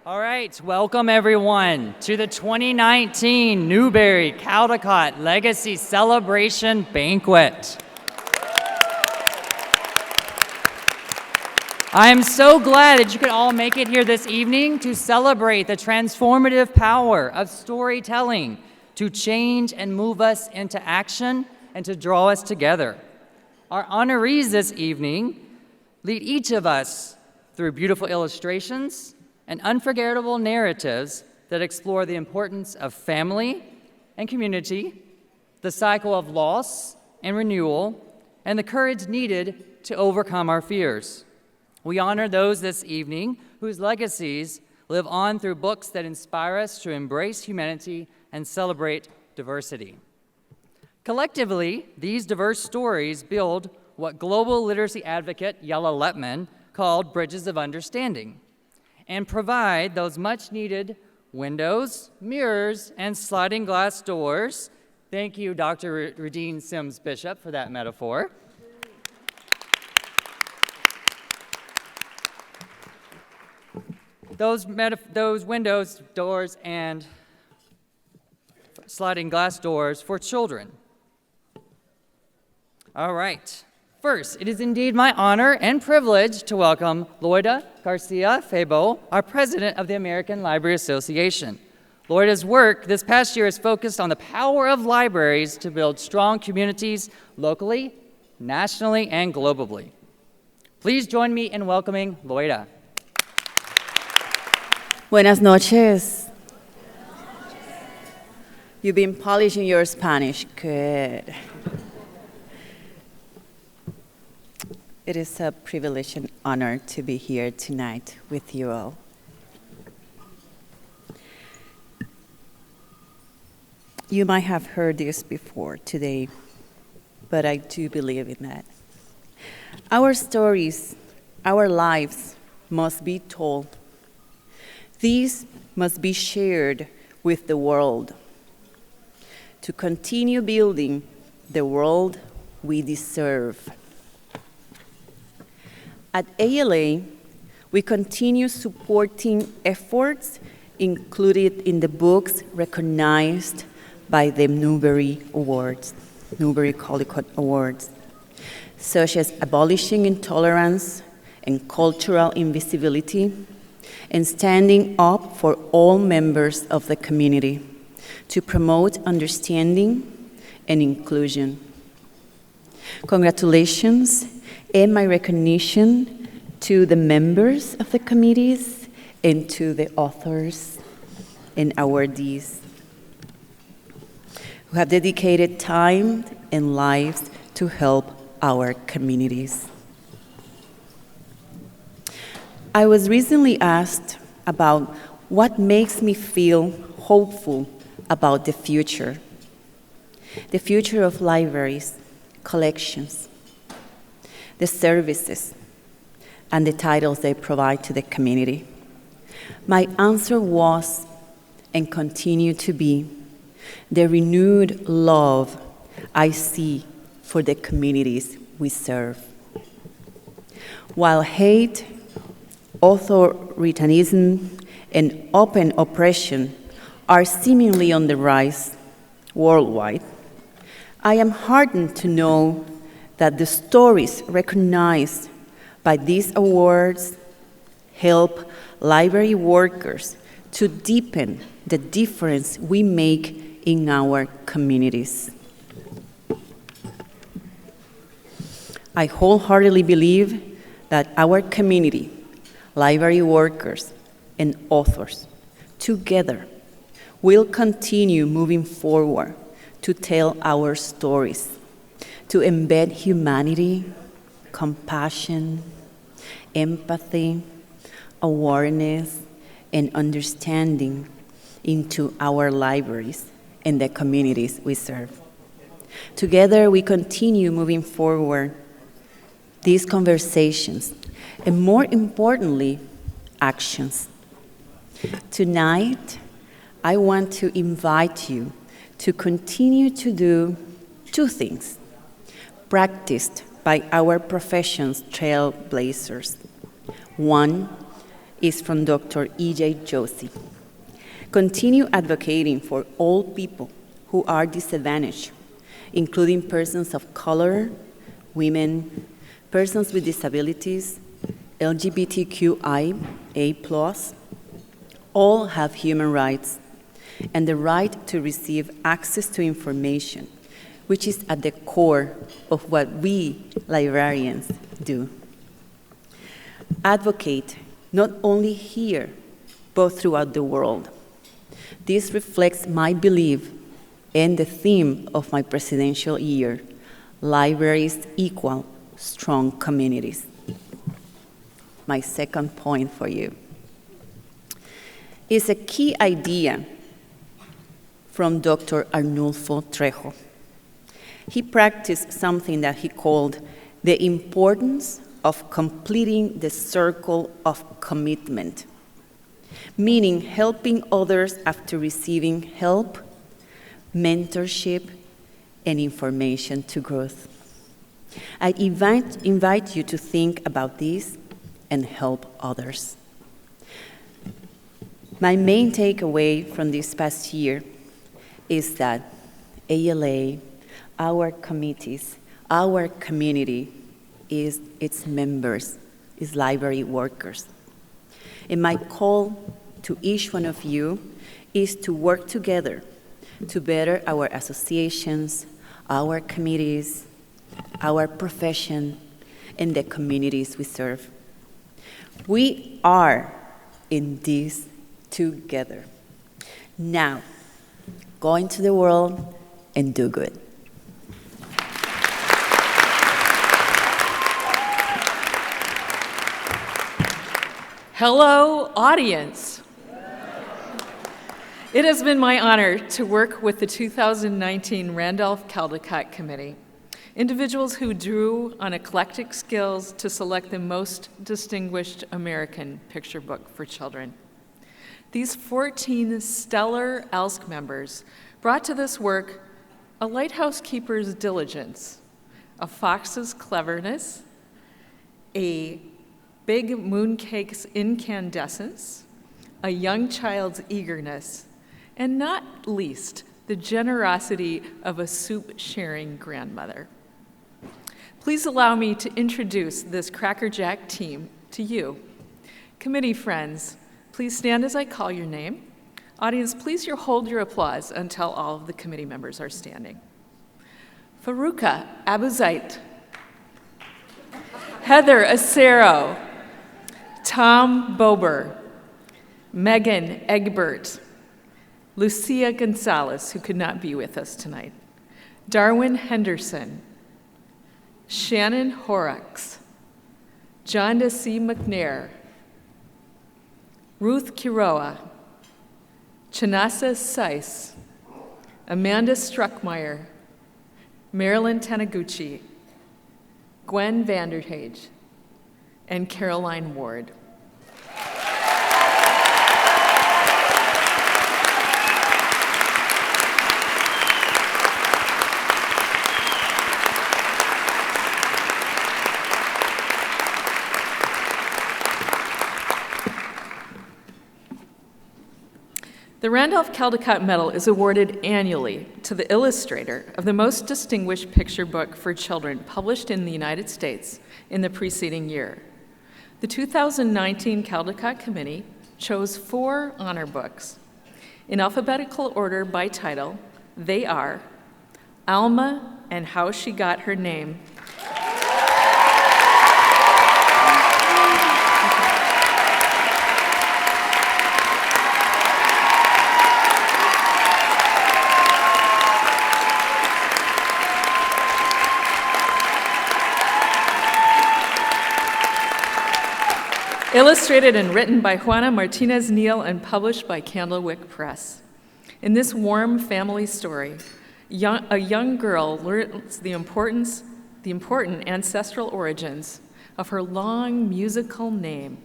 All right, welcome everyone to the 2019 Newbery-Caldecott-Legacy Celebration Banquet. I am so glad that you could all make it here this evening to celebrate the transformative power of storytelling to change and move us into action and to draw us together. Our honorees this evening lead each of us through beautiful illustrations and unforgettable narratives that explore the importance of family and community, the cycle of loss and renewal, and the courage needed to overcome our fears. We honor those this evening whose legacies live on through books that inspire us to embrace humanity and celebrate diversity. Collectively, these diverse stories build what global literacy advocate Yella Letman called Bridges of Understanding, and provide those much-needed windows, mirrors, and sliding glass doors. Thank you, Dr. Radine Sims Bishop, for that metaphor. Those windows, doors, and sliding glass doors for children. All right. First, it is indeed my honor and privilege to welcome Loida Garcia-Febo, our president of the American Library Association. Loida's work this past year is focused on the power of libraries to build strong communities locally, nationally, and globally. Please join me in welcoming Loida. Buenas noches. You've been polishing your Spanish. Good. It is a privilege and honor to be here tonight with you all. You might have heard this before today, but I do believe in that. Our stories, our lives must be told. These must be shared with the world to continue building the world we deserve. At ALA, we continue supporting efforts included in the books recognized by the Newbery-Caldecott Awards, such as Abolishing Intolerance and Cultural Invisibility, and Standing Up for All Members of the Community to promote understanding and inclusion. Congratulations and my recognition to the members of the committees and to the authors and awardees who have dedicated time and lives to help our communities. I was recently asked about what makes me feel hopeful about the future of libraries, collections, the services, and the titles they provide to the community. My answer was, and continue to be, the renewed love I see for the communities we serve. While hate, authoritarianism, and open oppression are seemingly on the rise worldwide, I am heartened to know that the stories recognized by these awards help library workers to deepen the difference we make in our communities. I wholeheartedly believe that our community, library workers, and authors, together, will continue moving forward to tell our stories, to embed humanity, compassion, empathy, awareness, and understanding into our libraries and the communities we serve. Together, we continue moving forward these conversations, and more importantly, actions. Tonight, I want to invite you to continue to do two things practiced by our profession's trailblazers. One, is from Dr. E.J. Josie. Continue advocating for all people who are disadvantaged, including persons of color, women, persons with disabilities, LGBTQIA+. All have human rights and the right to receive access to information, which is at the core of what we librarians do. Advocate not only here, but throughout the world. This reflects my belief in the theme of my presidential year, libraries equal strong communities. My second point for you is a key idea from Dr. Arnulfo Trejo. He practiced something that he called the importance of completing the circle of commitment, meaning helping others after receiving help, mentorship, and information to growth. I invite you to think about this and help others. My main takeaway from this past year is that ALA, our committees, our community, is its members, is library workers. And my call to each one of you is to work together to better our associations, our committees, our profession, and the communities we serve. We are in this together. Now, go into the world and do good. Hello, audience. It has been my honor to work with the 2019 Randolph-Caldecott Committee, individuals who drew on eclectic skills to select the most distinguished American picture book for children. These 14 stellar ALSC members brought to this work a lighthouse keeper's diligence, a fox's cleverness, a big mooncake's incandescence, a young child's eagerness, and not least, the generosity of a soup-sharing grandmother. Please allow me to introduce this Cracker Jack team to you. Committee friends, please stand as I call your name. Audience, please hold your applause until all of the committee members are standing. Faruka Abuzait, Heather Acero, Tom Bober, Megan Egbert, Lucia Gonzalez, who could not be with us tonight, Darwin Henderson, Shannon Horrocks, John C. McNair, Ruth Kiroa, Chinasa Seiss, Amanda Struckmeyer, Marilyn Taniguchi, Gwen Vanderhage, and Caroline Ward. The Randolph-Caldecott Medal is awarded annually to the illustrator of the most distinguished picture book for children published in the United States in the preceding year. The 2019 Caldecott Committee chose 4 honor books. In alphabetical order by title, they are Alma and How She Got Her Name, illustrated and written by Juana Martinez Neal and published by Candlewick Press. In this warm family story, a young girl learns the important ancestral origins of her long musical name.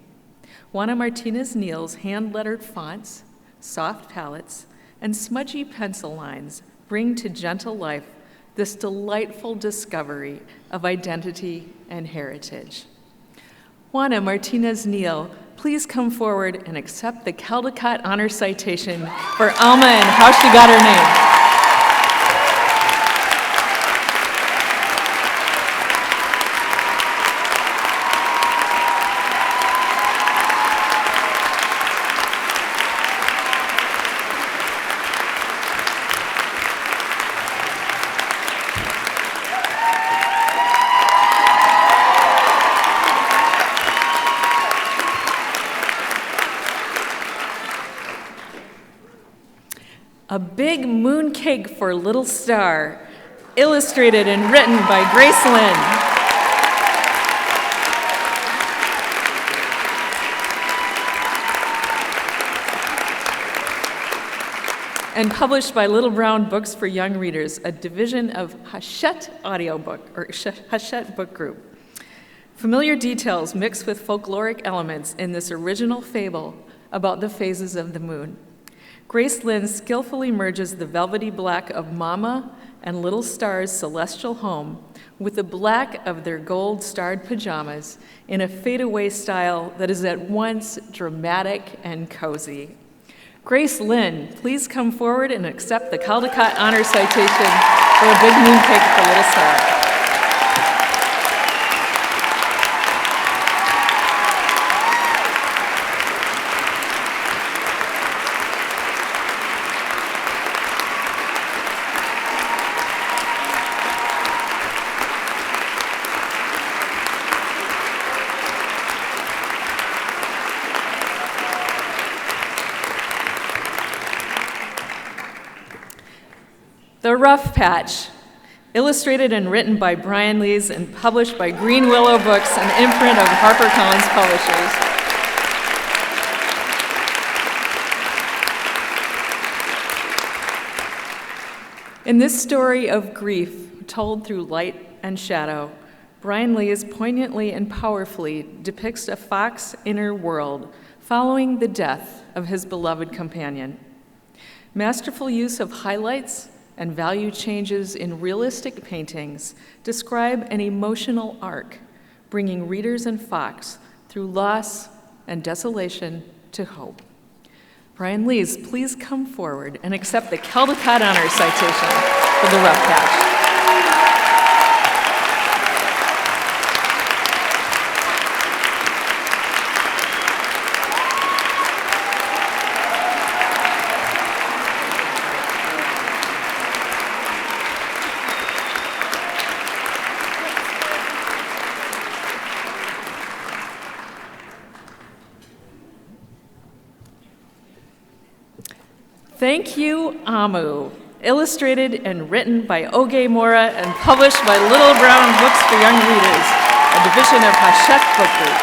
Juana Martinez Neal's hand-lettered fonts, soft palettes, and smudgy pencil lines bring to gentle life this delightful discovery of identity and heritage. Juana Martinez Neal please come forward and accept the Caldecott Honor Citation for Alma and how she got her name. A Big Mooncake for Little Star, illustrated and written by Grace Lynn. And published by Little Brown Books for Young Readers, a division of Hachette Audiobook, or Hachette Book Group. Familiar details mixed with folkloric elements in this original fable about the phases of the moon. Grace Lynn skillfully merges the velvety black of Mama and Little Star's celestial home with the black of their gold-starred pajamas in a fadeaway style that is at once dramatic and cozy. Grace Lynn, please come forward and accept the Caldecott Honor Citation for A Big Mooncake for Little Star. The Rough Patch, illustrated and written by Brian Lees and published by Green Willow Books, an imprint of HarperCollins Publishers. In this story of grief told through light and shadow, Brian Lees poignantly and powerfully depicts a fox's inner world following the death of his beloved companion. Masterful use of highlights and value changes in realistic paintings describe an emotional arc, bringing readers and fox through loss and desolation to hope. Brian Lees, please come forward and accept the Caldecott Honor Citation for The Rough Patch. Thank You, Amu, illustrated and written by Oge Mora and published by Little Brown Books for Young Readers, a division of Hachette Book Group.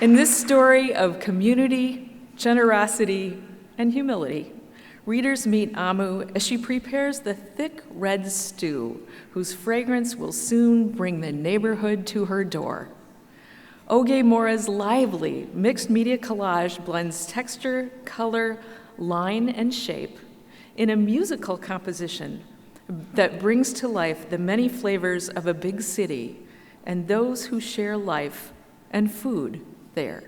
In this story of community, generosity, and humility, readers meet Amu as she prepares the thick red stew whose fragrance will soon bring the neighborhood to her door. Oge Mora's lively mixed media collage blends texture, color, line, and shape in a musical composition that brings to life the many flavors of a big city and those who share life and food there.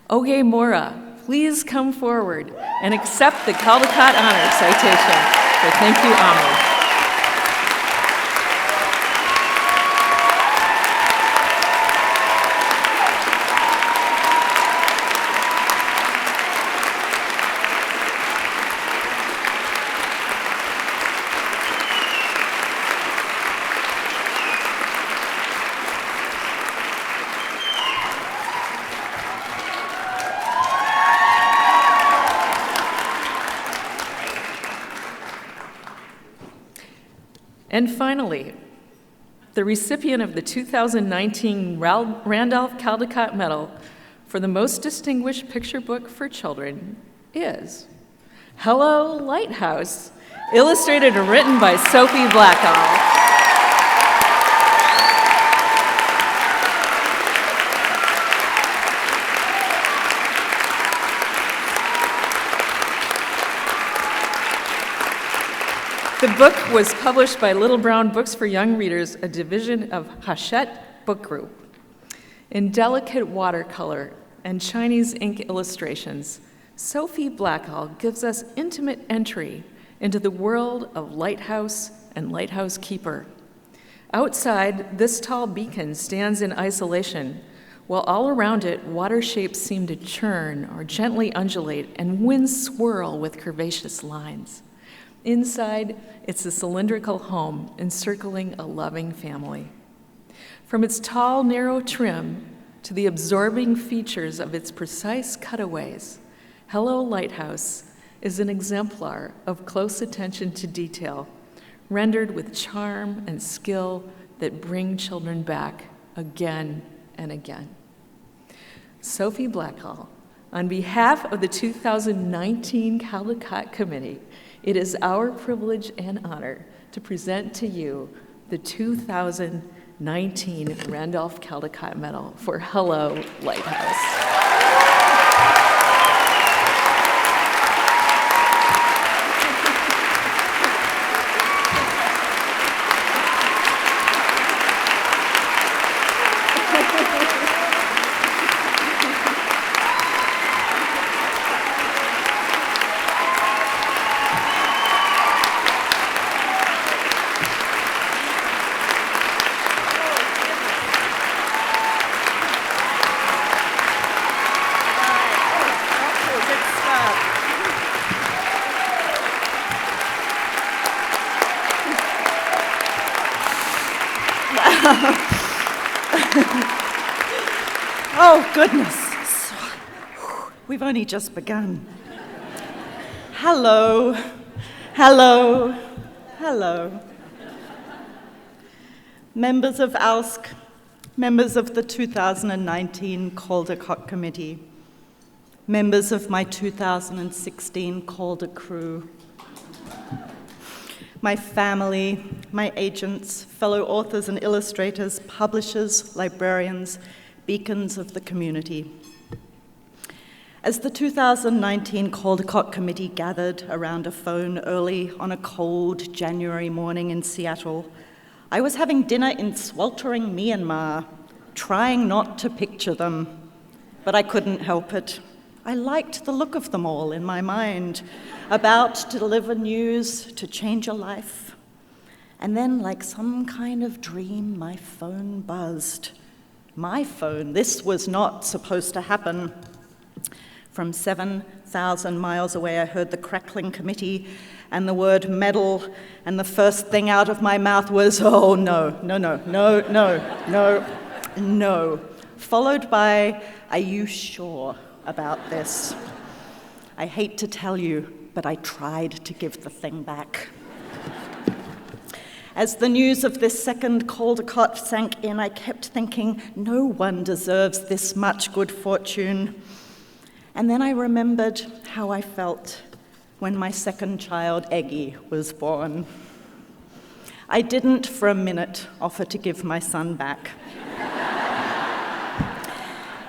Oge Mora, please come forward and accept the Caldecott Honor Citation for Thank You, Amu. And finally, the recipient of the 2019 Randolph-Caldecott Medal for the most distinguished picture book for children is Hello, Lighthouse, illustrated and written by Sophie Blackall. The book was published by Little Brown Books for Young Readers, a division of Hachette Book Group. In delicate watercolor and Chinese ink illustrations, Sophie Blackall gives us intimate entry into the world of Lighthouse and Lighthouse Keeper. Outside, this tall beacon stands in isolation, while all around it, water shapes seem to churn or gently undulate and winds swirl with curvaceous lines. Inside, it's a cylindrical home encircling a loving family. From its tall, narrow trim to the absorbing features of its precise cutaways, Hello Lighthouse is an exemplar of close attention to detail, rendered with charm and skill that bring children back again and again. Sophie Blackall, on behalf of the 2019 Caldecott Committee, it is our privilege and honor to present to you the 2019 Randolph-Caldecott Medal for Hello Lighthouse. Oh, goodness. We've only just begun. Hello, hello, hello. Members of ALSC, members of the 2019 Caldecott Committee, members of my 2016 Calder crew, my family, my agents, fellow authors and illustrators, publishers, librarians, beacons of the community. As the 2019 Caldecott Committee gathered around a phone early on a cold January morning in Seattle, I was having dinner in sweltering Myanmar, trying not to picture them, but I couldn't help it. I liked the look of them all in my mind, about to deliver news, to change a life. And then, like some kind of dream, my phone buzzed. My phone. This was not supposed to happen. From 7,000 miles away, I heard the crackling committee and the word medal, and the first thing out of my mouth was, oh, no, no, no, no, no, no, no, followed by, are you sure about this? I hate to tell you, but I tried to give the thing back. As the news of this second Caldecott sank in, I kept thinking, no one deserves this much good fortune. And then I remembered how I felt when my second child, Eggie, was born. I didn't for a minute offer to give my son back.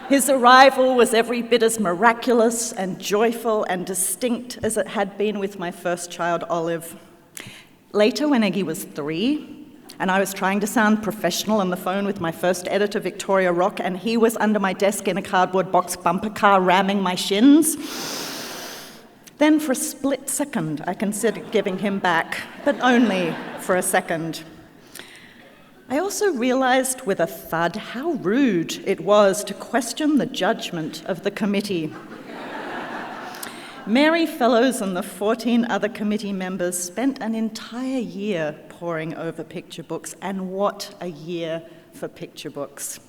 His arrival was every bit as miraculous and joyful and distinct as it had been with my first child, Olive. Later, when Eggie was 3, and I was trying to sound professional on the phone with my first editor, Victoria Rock, and he was under my desk in a cardboard box bumper car ramming my shins, then for a split second, I considered giving him back, but only for a second. I also realized with a thud how rude it was to question the judgment of the committee. Mary Fellows and the 14 other committee members spent an entire year poring over picture books, and what a year for picture books.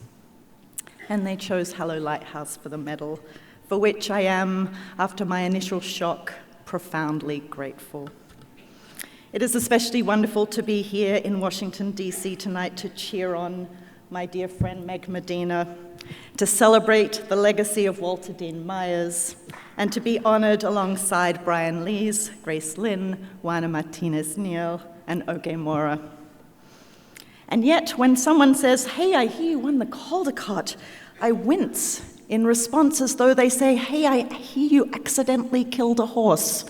And they chose Hello Lighthouse for the medal, for which I am, after my initial shock, profoundly grateful. It is especially wonderful to be here in Washington, D.C. tonight to cheer on my dear friend Meg Medina, to celebrate the legacy of Walter Dean Myers, and to be honored alongside Brian Lees, Grace Lynn, Juana Martinez-Neal, and Oge Mora. And yet, when someone says, hey, I hear you won the Caldecott, I wince in response as though they say, hey, I hear you accidentally killed a horse.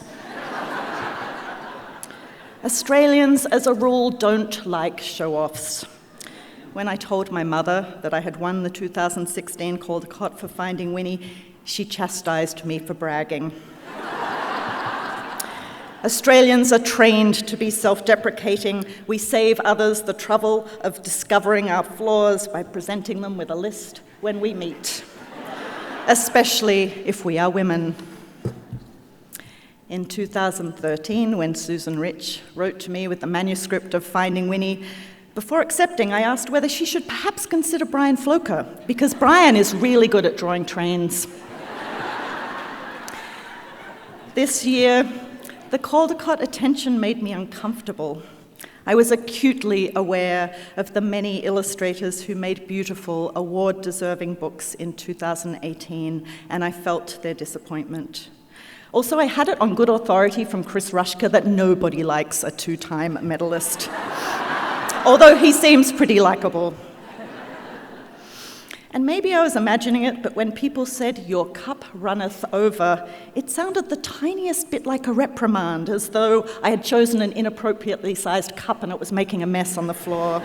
Australians, as a rule, don't like show-offs. When I told my mother that I had won the 2016 Caldecott for Finding Winnie, she chastised me for bragging. Australians are trained to be self-deprecating. We save others the trouble of discovering our flaws by presenting them with a list when we meet, especially if we are women. In 2013, when Susan Rich wrote to me with the manuscript of Finding Winnie, before accepting, I asked whether she should perhaps consider Brian Floker, because Brian is really good at drawing trains. This year, the Caldecott attention made me uncomfortable. I was acutely aware of the many illustrators who made beautiful, award-deserving books in 2018, and I felt their disappointment. Also, I had it on good authority from Chris Rushka that nobody likes a two-time medalist, although he seems pretty likable. And maybe I was imagining it, but when people said, "Your cup runneth over," it sounded the tiniest bit like a reprimand, as though I had chosen an inappropriately sized cup and it was making a mess on the floor.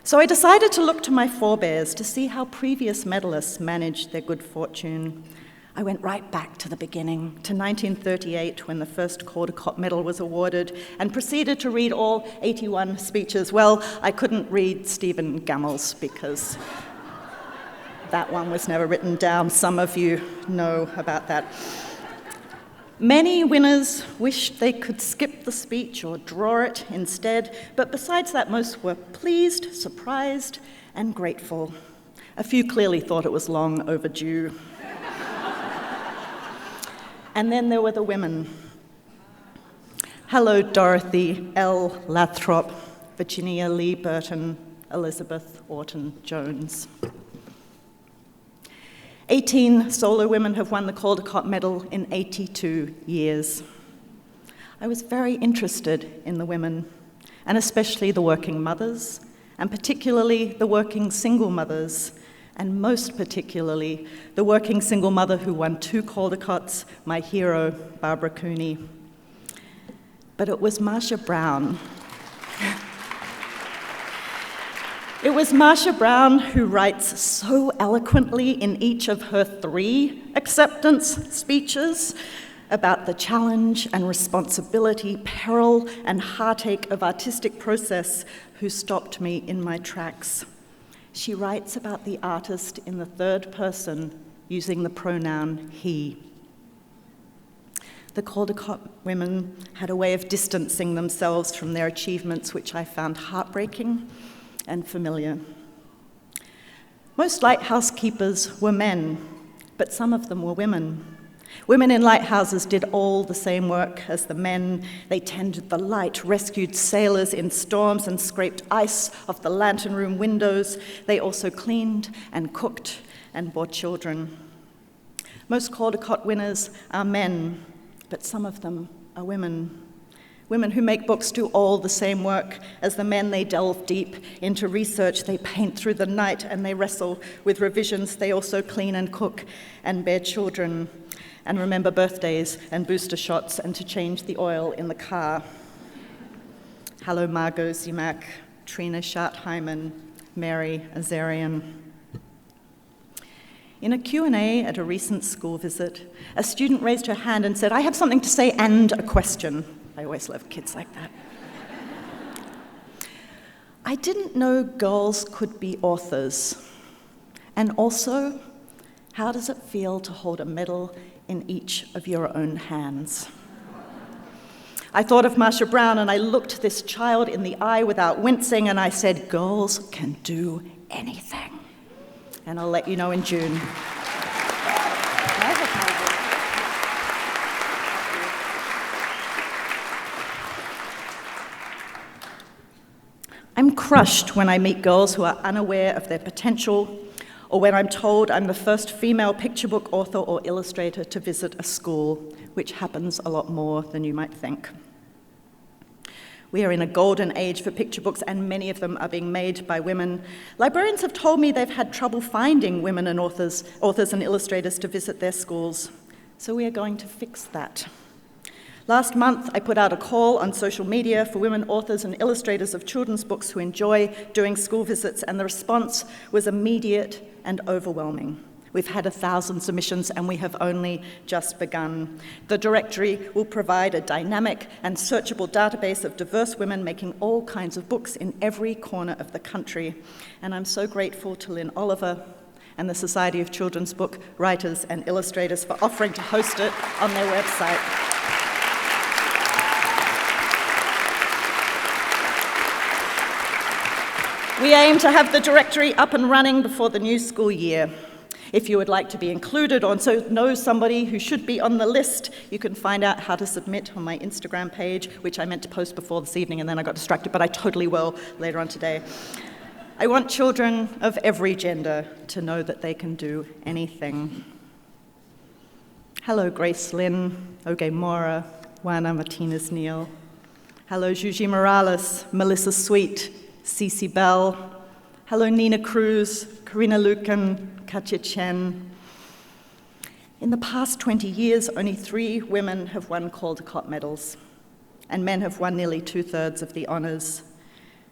So I decided to look to my forebears to see how previous medalists managed their good fortune. I went right back to the beginning, to 1938, when the first Caldecott Medal was awarded, and proceeded to read all 81 speeches. Well, I couldn't read Stephen Gammell's because that one was never written down. Some of you know about that. Many winners wished they could skip the speech or draw it instead, but besides that, most were pleased, surprised, and grateful. A few clearly thought it was long overdue. And then there were the women. Hello, Dorothy L. Lathrop, Virginia Lee Burton, Elizabeth Orton Jones. 18 solo women have won the Caldecott Medal in 82 years. I was very interested in the women, and especially the working mothers, and particularly the working single mothers, and most particularly, the working single mother who won 2 Caldecotts, my hero, Barbara Cooney. But it was Marcia Brown. It was Marcia Brown who writes so eloquently in each of her 3 acceptance speeches about the challenge and responsibility, peril and heartache of artistic process, who stopped me in my tracks. She writes about the artist in the third person, using the pronoun he. The Caldecott women had a way of distancing themselves from their achievements, which I found heartbreaking and familiar. Most lighthouse keepers were men, but some of them were women. Women in lighthouses did all the same work as the men. They tended the light, rescued sailors in storms, and scraped ice off the lantern room windows. They also cleaned and cooked and bore children. Most Caldecott winners are men, but some of them are women. Women who make books do all the same work as the men. They delve deep into research, they paint through the night, and they wrestle with revisions. They also clean and cook and bear children, and remember birthdays and booster shots, and to change the oil in the car. Hello, Margot Zimak, Trina Schardt-Hyman, Mary Azarian. In a Q&A at a recent school visit, a student raised her hand and said, "I have something to say and a question." I always love kids like that. I didn't know girls could be authors. And also, how does it feel to hold a medal in each of your own hands? I thought of Marcia Brown, and I looked this child in the eye without wincing, and I said, "Girls can do anything." And I'll let you know in June. I'm crushed when I meet girls who are unaware of their potential, or when I'm told I'm the first female picture book author or illustrator to visit a school, which happens a lot more than you might think. We are in a golden age for picture books, and many of them are being made by women. Librarians have told me they've had trouble finding women and authors and illustrators to visit their schools. So we are going to fix that. Last month, I put out a call on social media for women authors and illustrators of children's books who enjoy doing school visits, and the response was immediate and overwhelming. We've had 1,000 submissions, and we have only just begun. The directory will provide a dynamic and searchable database of diverse women making all kinds of books in every corner of the country. And I'm so grateful to Lynn Oliver and the Society of Children's Book Writers and Illustrators for offering to host it on their website. We aim to have the directory up and running before the new school year. If you would like to be included or so know somebody who should be on the list, you can find out how to submit on my Instagram page, which I meant to post before this evening and then I got distracted, but I totally will later on today. I want children of every gender to know that they can do anything. Hello, Grace Lynn, Oge Mora, Juana Martinez-Neal. Hello, Juji Morales, Melissa Sweet, Cece Bell. Hello, Nina Cruz, Karina Lucan, Katya Chen. In the past 20 years, only 3 women have won Caldecott medals, and men have won nearly 2/3 of the honors.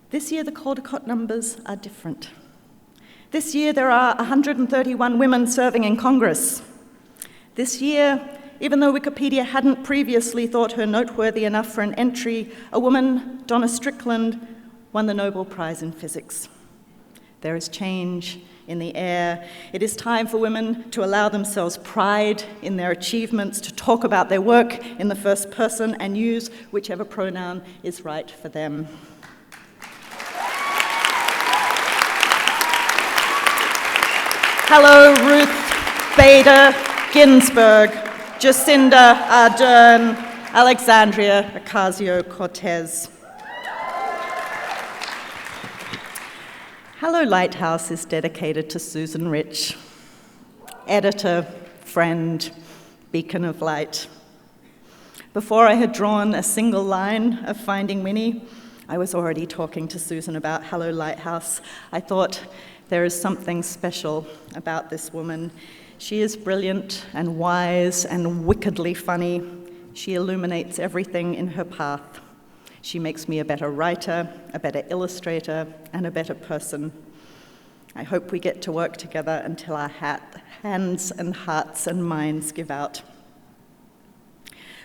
This year, the Caldecott numbers are different. This year, there are 131 women serving in Congress. This year, even though Wikipedia hadn't previously thought her noteworthy enough for an entry, a woman, Donna Strickland, won the Nobel Prize in Physics. There is change in the air. It is time for women to allow themselves pride in their achievements, to talk about their work in the first person and use whichever pronoun is right for them. Hello, Ruth Bader Ginsburg, Jacinda Ardern, Alexandria Ocasio-Cortez. Hello, Lighthouse is dedicated to Susan Rich, editor, friend, beacon of light. Before I had drawn a single line of Finding Winnie, I was already talking to Susan about Hello, Lighthouse. I thought there is something special about this woman. She is brilliant and wise and wickedly funny. She illuminates everything in her path. She makes me a better writer, a better illustrator, and a better person. I hope we get to work together until our hands and hearts and minds give out.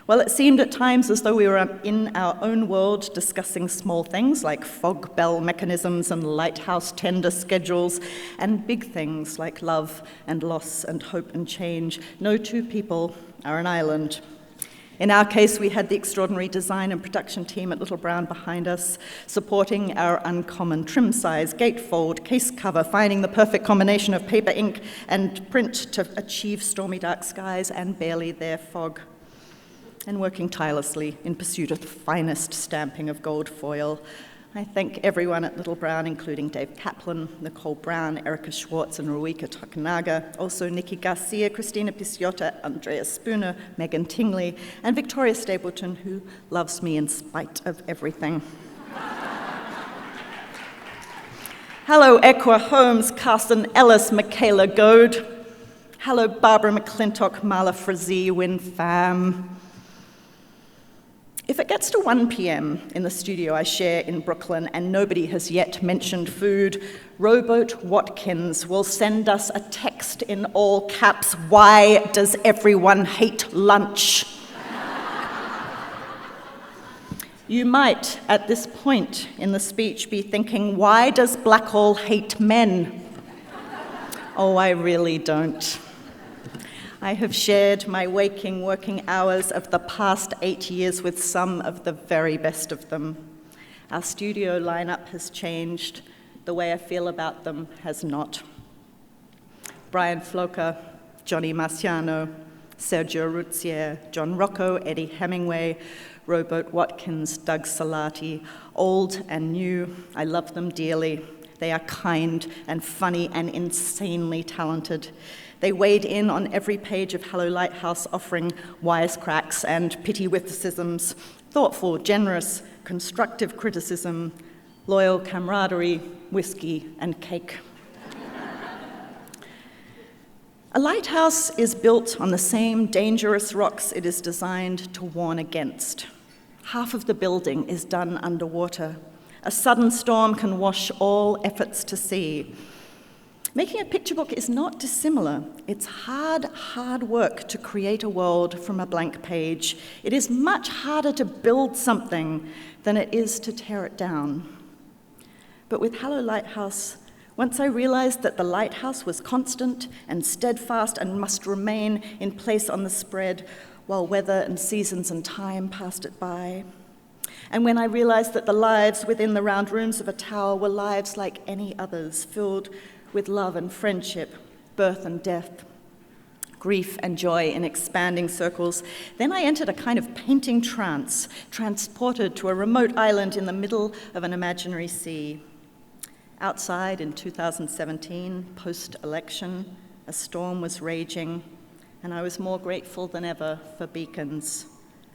Well, it seemed at times as though we were in our own world discussing small things like fog bell mechanisms and lighthouse tender schedules, and big things like love and loss and hope and change. No 2 people are an island. In our case, we had the extraordinary design and production team at Little Brown behind us, supporting our uncommon trim size, gatefold, case cover, finding the perfect combination of paper, ink, and print to achieve stormy dark skies and barely there fog, and working tirelessly in pursuit of the finest stamping of gold foil. I thank everyone at Little Brown, including Dave Kaplan, Nicole Brown, Erica Schwartz, and Ruika Takanaga, also Nikki Garcia, Christina Picciota, Andrea Spooner, Megan Tingley, and Victoria Stapleton, who loves me in spite of everything. Hello, Equa Holmes, Carson Ellis, Michaela Goad. Hello, Barbara McClintock, Marla Frazee, Win Pham. If it gets to 1 p.m. in the studio I share in Brooklyn and nobody has yet mentioned food, Rowboat Watkins will send us a text in all caps, "Why does everyone hate lunch?" You might, at this point in the speech, be thinking, why does Blackall hate men? Oh, I really don't. I have shared my working hours of the past 8 years with some of the very best of them. Our studio lineup has changed. The way I feel about them has not. Brian Floker, Johnny Marciano, Sergio Ruzzier, John Rocco, Eddie Hemingway, Rowboat Watkins, Doug Salati, old and new, I love them dearly. They are kind and funny and insanely talented. They weighed in on every page of Hello Lighthouse, offering wisecracks and pity witticisms, thoughtful, generous, constructive criticism, loyal camaraderie, whiskey, and cake. A lighthouse is built on the same dangerous rocks it is designed to warn against. Half of the building is done underwater. A sudden storm can wash all efforts to sea. Making a picture book is not dissimilar. It's hard work to create a world from a blank page. It is much harder to build something than it is to tear it down. But with Hello Lighthouse, once I realized that the lighthouse was constant and steadfast and must remain in place on the spread while weather and seasons and time passed it by. And when I realized that the lives within the round rooms of a tower were lives like any others, filled with love and friendship, birth and death, grief and joy in expanding circles, then I entered a kind of painting trance, transported to a remote island in the middle of an imaginary sea. Outside in 2017, post-election, a storm was raging, and I was more grateful than ever for beacons.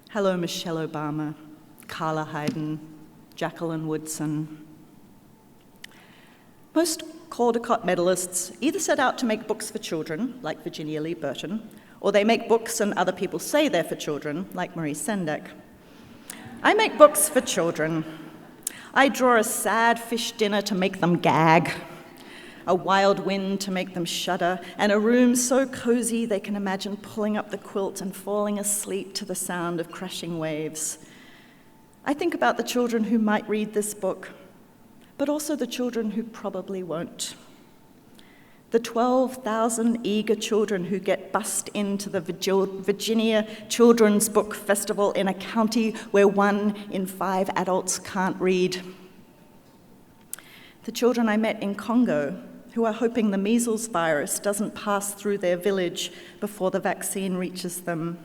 Hello, Michelle Obama, Carla Hayden, Jacqueline Woodson. Most Caldecott medalists either set out to make books for children, like Virginia Lee Burton, or they make books and other people say they're for children, like Marie Sendak. I make books for children. I draw a sad fish dinner to make them gag, a wild wind to make them shudder, and a room so cozy they can imagine pulling up the quilt and falling asleep to the sound of crashing waves. I think about the children who might read this book, but also the children who probably won't. The 12,000 eager children who get bussed into the Virginia Children's Book Festival in a county where 1 in 5 adults can't read. The children I met in Congo who are hoping the measles virus doesn't pass through their village before the vaccine reaches them.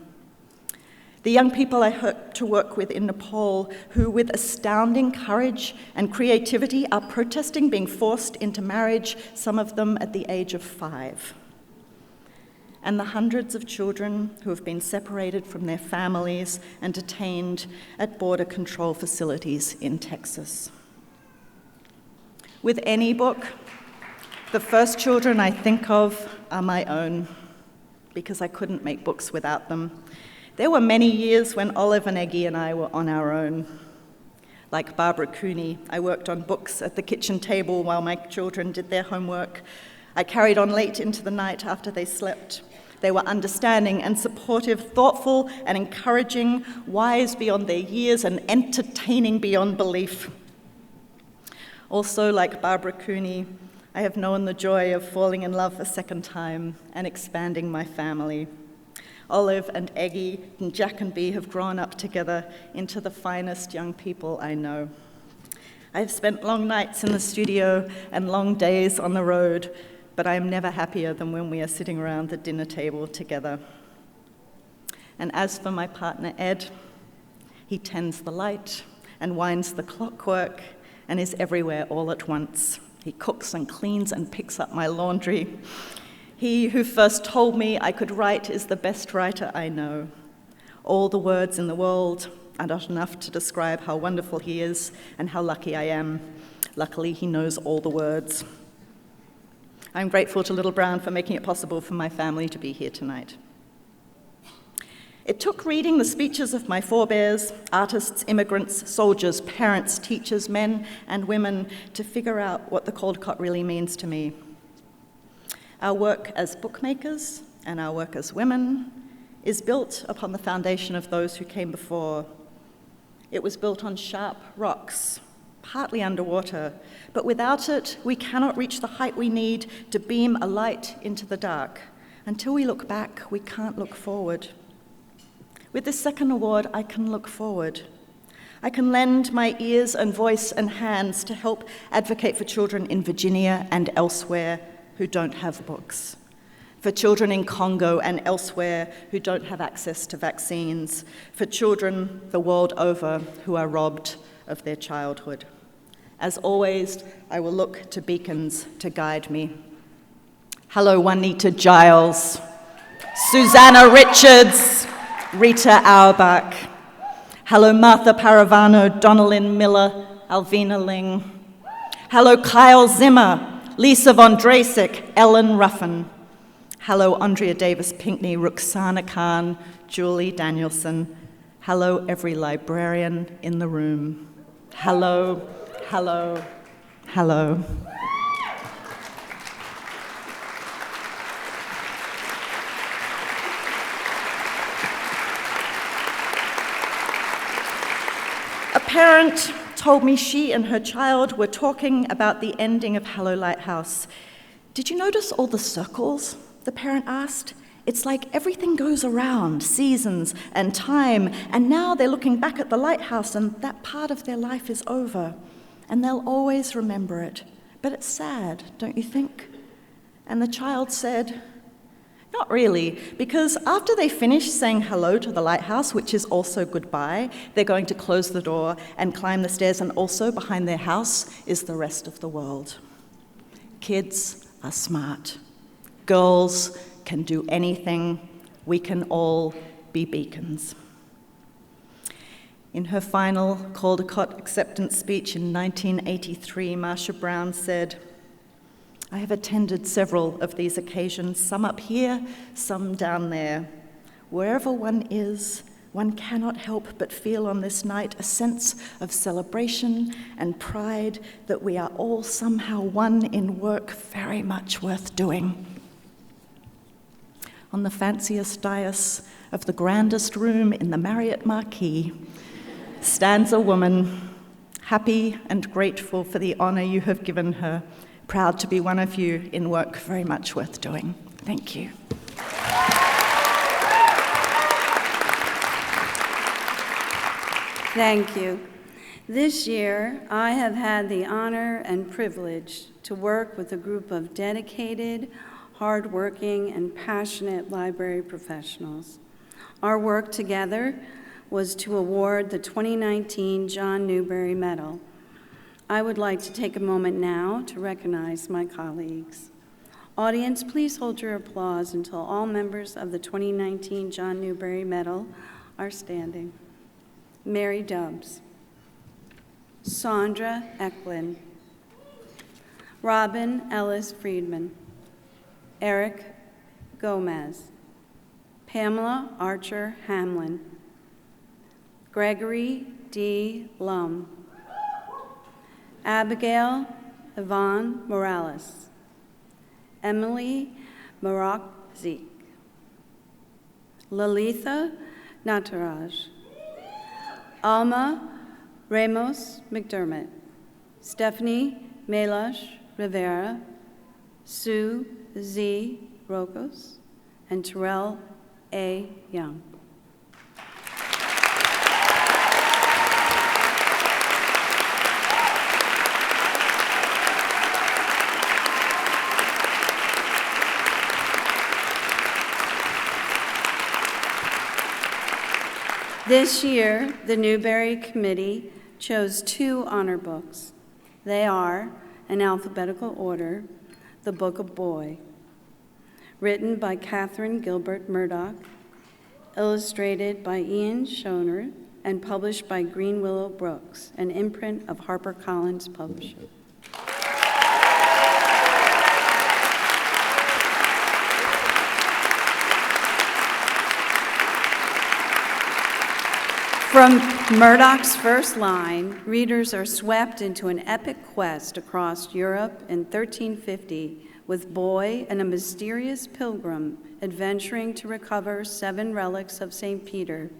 The young people I hope to work with in Nepal who, with astounding courage and creativity, are protesting being forced into marriage, some of them at the age of 5. And the hundreds of children who have been separated from their families and detained at border control facilities in Texas. With any book, the first children I think of are my own, because I couldn't make books without them. There were many years when Olive and Eggie and I were on our own. Like Barbara Cooney, I worked on books at the kitchen table while my children did their homework. I carried on late into the night after they slept. They were understanding and supportive, thoughtful and encouraging, wise beyond their years and entertaining beyond belief. Also, like Barbara Cooney, I have known the joy of falling in love a second time and expanding my family. Olive and Eggie and Jack and Bee have grown up together into the finest young people I know. I have spent long nights in the studio and long days on the road, but I am never happier than when we are sitting around the dinner table together. And as for my partner Ed, he tends the light and winds the clockwork and is everywhere all at once. He cooks and cleans and picks up my laundry. He who first told me I could write is the best writer I know. All the words in the world are not enough to describe how wonderful he is and how lucky I am. Luckily, he knows all the words. I'm grateful to Little Brown for making it possible for my family to be here tonight. It took reading the speeches of my forebears, artists, immigrants, soldiers, parents, teachers, men and women, to figure out what the Caldecott really means to me. Our work as bookmakers and our work as women is built upon the foundation of those who came before. It was built on sharp rocks, partly underwater, but without it, we cannot reach the height we need to beam a light into the dark. Until we look back, we can't look forward. With this second award, I can look forward. I can lend my ears and voice and hands to help advocate for children in Virginia and elsewhere who don't have books, for children in Congo and elsewhere who don't have access to vaccines, for children the world over who are robbed of their childhood. As always, I will look to beacons to guide me. Hello, Juanita Giles, Susanna Richards, Rita Auerbach. Hello, Martha Paravano, Donalyn Miller, Alvina Ling. Hello, Kyle Zimmer, Lisa von Drasek, Ellen Ruffin. Hello, Andrea Davis Pinkney, Ruxana Khan, Julie Danielson. Hello, every librarian in the room. Hello, hello, hello. A parent told me she and her child were talking about the ending of Hello Lighthouse. Did you notice all the circles? The parent asked. It's like everything goes around, seasons and time, and now they're looking back at the lighthouse and that part of their life is over, and they'll always remember it. But it's sad, don't you think? And the child said, not really, because after they finish saying hello to the lighthouse, which is also goodbye, they're going to close the door and climb the stairs, and also behind their house is the rest of the world. Kids are smart. Girls can do anything. We can all be beacons. In her final Caldecott acceptance speech in 1983, Marcia Brown said, I have attended several of these occasions, some up here, some down there. Wherever one is, one cannot help but feel on this night a sense of celebration and pride that we are all somehow one in work very much worth doing. On the fanciest dais of the grandest room in the Marriott Marquis stands a woman, happy and grateful for the honor you have given her, proud to be one of you in work very much worth doing. Thank you. Thank you. This year, I have had the honor and privilege to work with a group of dedicated, hardworking, and passionate library professionals. Our work together was to award the 2019 John Newbery Medal. I would like to take a moment now to recognize my colleagues. Audience, please hold your applause until all members of the 2019 John Newbery Medal are standing. Mary Dubbs, Sandra Eklund, Robin Ellis Friedman, Eric Gomez, Pamela Archer Hamlin, Gregory D. Lum, Abigail Yvonne Morales, Emily Marak-Zik, Lalitha Nataraj, Alma Ramos McDermott, Stephanie Melash Rivera, Sue Z. Rocos, and Terrell A. Young. This year, the Newbery Committee chose 2 honor books. They are, in alphabetical order, The Book of Boy, written by Catherine Gilbert Murdoch, illustrated by Ian Schoner, and published by Green Willow Brooks, an imprint of HarperCollins Publishing. From Murdoch's first line, readers are swept into an epic quest across Europe in 1350 with Boy and a mysterious pilgrim adventuring to recover 7 relics of St. Peter.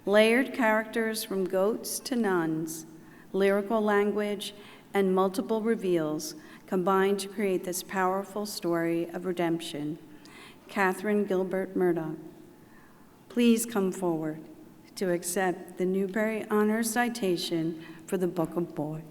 Layered characters from goats to nuns, lyrical language, and multiple reveals combine to create this powerful story of redemption. Catherine Gilbert Murdoch, please come forward to accept the Newbery Honor Citation for the Book of Boy.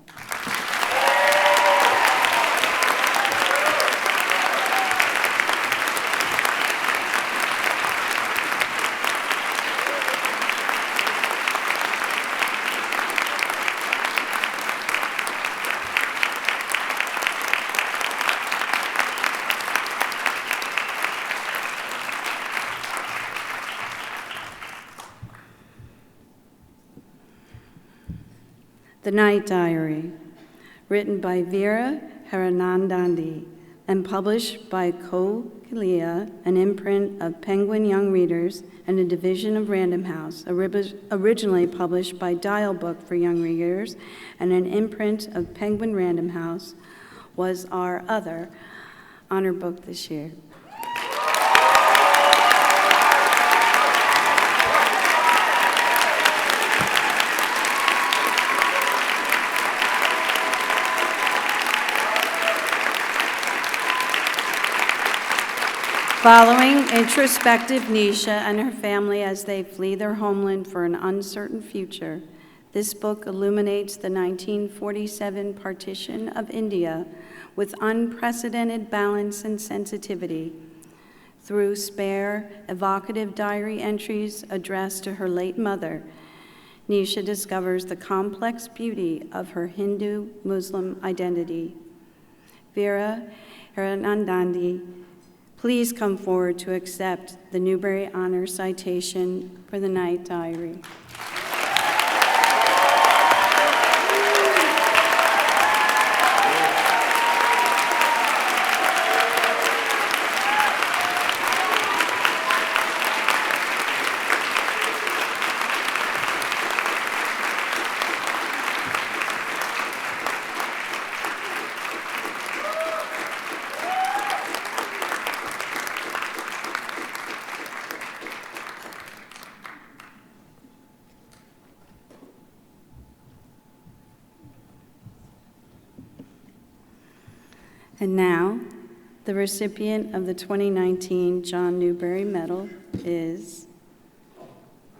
The Night Diary, written by Veera Haranandandi, and published by Co-Kilia, an imprint of Penguin Young Readers and a division of Random House, originally published by Dial Book for Young Readers and an imprint of Penguin Random House, was our other honor book this year. Following introspective Nisha and her family as they flee their homeland for an uncertain future, this book illuminates the 1947 partition of India with unprecedented balance and sensitivity. Through spare, evocative diary entries addressed to her late mother, Nisha discovers the complex beauty of her Hindu-Muslim identity. Veera Hiranandani, please come forward to accept the Newbery Honor Citation for the Night Diary. And now, the recipient of the 2019 John Newbery Medal is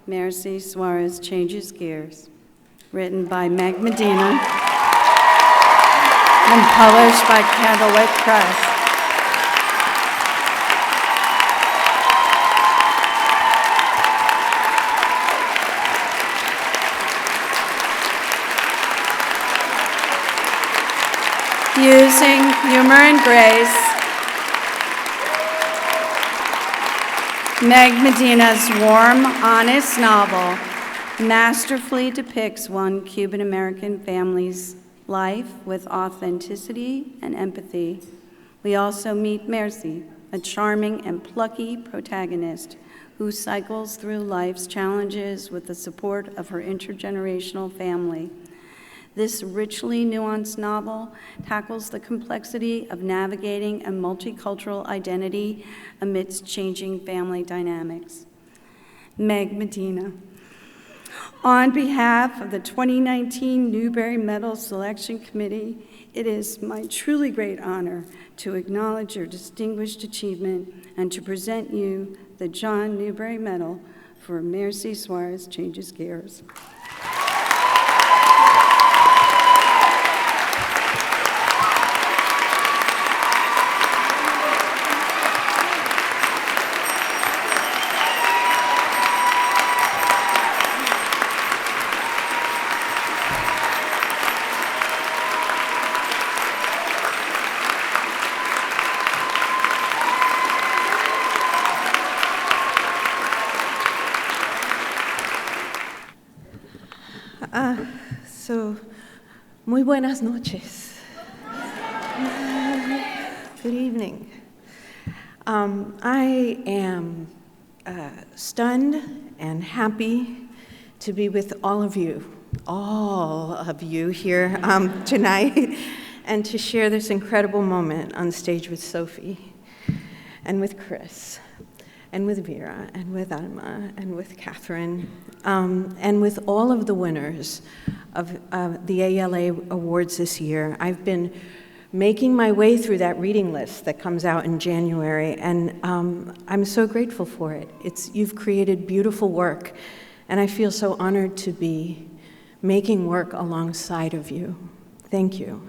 Marcia Suarez Changes Gears, written by Meg Medina and published by Candlewick Press. Using humor and grace, Meg Medina's warm, honest novel masterfully depicts one Cuban-American family's life with authenticity and empathy. We also meet Mercy, a charming and plucky protagonist who cycles through life's challenges with the support of her intergenerational family. This richly nuanced novel tackles the complexity of navigating a multicultural identity amidst changing family dynamics. Meg Medina. On behalf of the 2019 Newbery Medal Selection Committee, it is my truly great honor to acknowledge your distinguished achievement and to present you the John Newbery Medal for Marcia Suarez Changes Gears. Muy buenas noches. Good evening. I am stunned and happy to be with all of you here tonight, and to share this incredible moment on stage with Sophie, and with Chris, and with Vera, and with Alma, and with Catherine, and with all of the winners of the ALA Awards this year. I've been making my way through that reading list that comes out in January, and I'm so grateful for it. You've created beautiful work, and I feel so honored to be making work alongside of you. Thank you.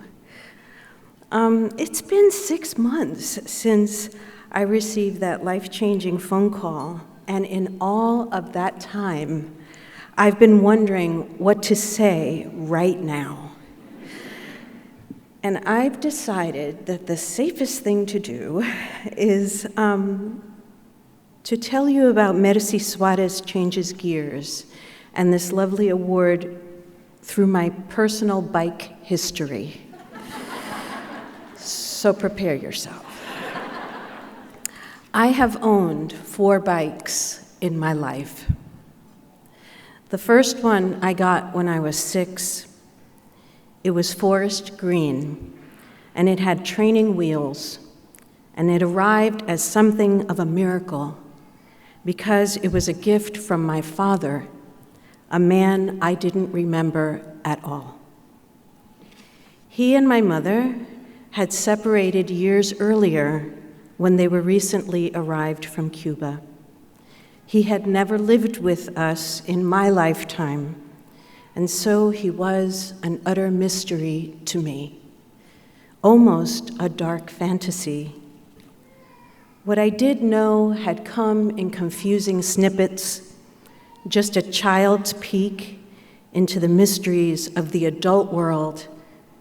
It's been 6 months since I received that life-changing phone call, and in all of that time, I've been wondering what to say right now. And I've decided that the safest thing to do is to tell you about Marcia Suarez Changes Gears and this lovely award through my personal bike history. so prepare yourself. I have owned 4 bikes in my life. The first one I got when I was 6. It was forest green, and it had training wheels, and it arrived as something of a miracle because it was a gift from my father, a man I didn't remember at all. He and my mother had separated years earlier when they were recently arrived from Cuba. He had never lived with us in my lifetime, and so he was an utter mystery to me, almost a dark fantasy. What I did know had come in confusing snippets, just a child's peek into the mysteries of the adult world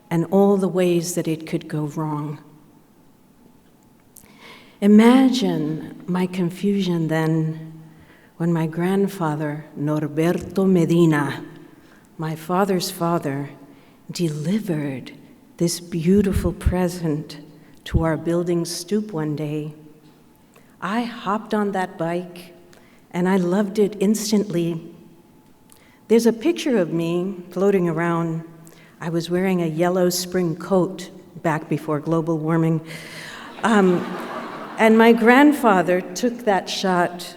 and all the ways that it could go wrong. Imagine my confusion then when my grandfather, Norberto Medina, my father's father, delivered this beautiful present to our building stoop one day. I hopped on that bike and I loved it instantly. There's a picture of me floating around. I was wearing a yellow spring coat back before global warming. And my grandfather took that shot.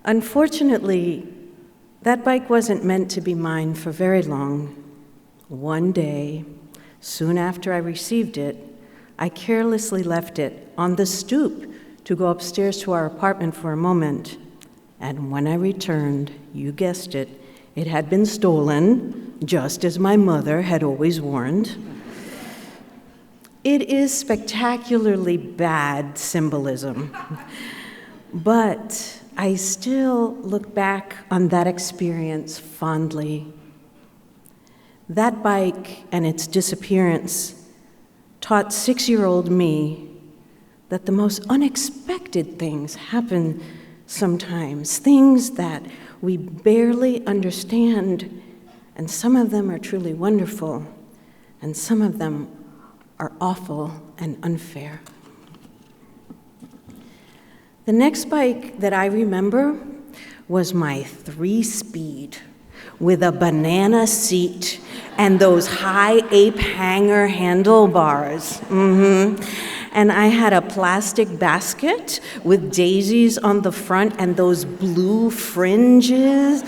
Unfortunately, that bike wasn't meant to be mine for very long. One day, soon after I received it, I carelessly left it on the stoop to go upstairs to our apartment for a moment. And when I returned, you guessed it, it had been stolen, just as my mother had always warned. It is spectacularly bad symbolism, but I still look back on that experience fondly. That bike and its disappearance taught 6-year-old me that the most unexpected things happen sometimes, things that we barely understand, and some of them are truly wonderful, and some of them are awful and unfair. The next bike that I remember was my 3-speed with a banana seat and those high ape hanger handlebars. And I had a plastic basket with daisies on the front and those blue fringes.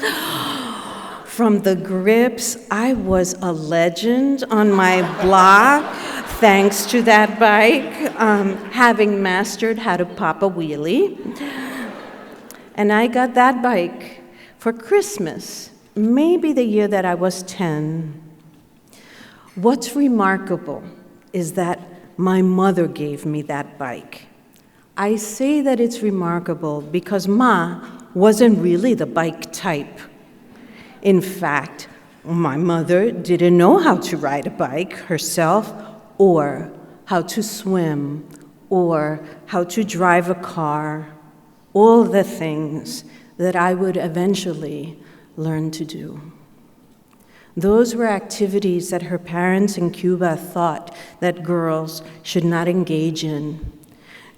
From the grips, I was a legend on my block, thanks to that bike, having mastered how to pop a wheelie. And I got that bike for Christmas, maybe the year that I was 10. What's remarkable is that my mother gave me that bike. I say that it's remarkable because Ma wasn't really the bike type. In fact, my mother didn't know how to ride a bike herself, or how to swim, or how to drive a car, all the things that I would eventually learn to do. Those were activities that her parents in Cuba thought that girls should not engage in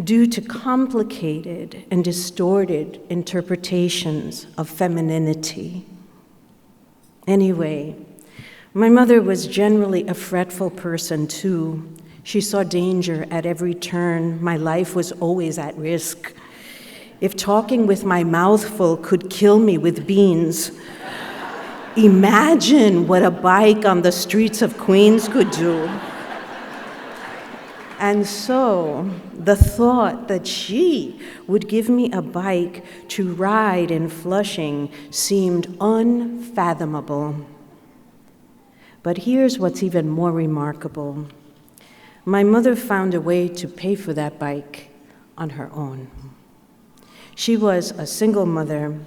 due to complicated and distorted interpretations of femininity. Anyway, my mother was generally a fretful person too. She saw danger at every turn. My life was always at risk. If talking with my mouth full could kill me with beans, imagine what a bike on the streets of Queens could do. And so the thought that she would give me a bike to ride in Flushing seemed unfathomable. But here's what's even more remarkable. My mother found a way to pay for that bike on her own. She was a single mother.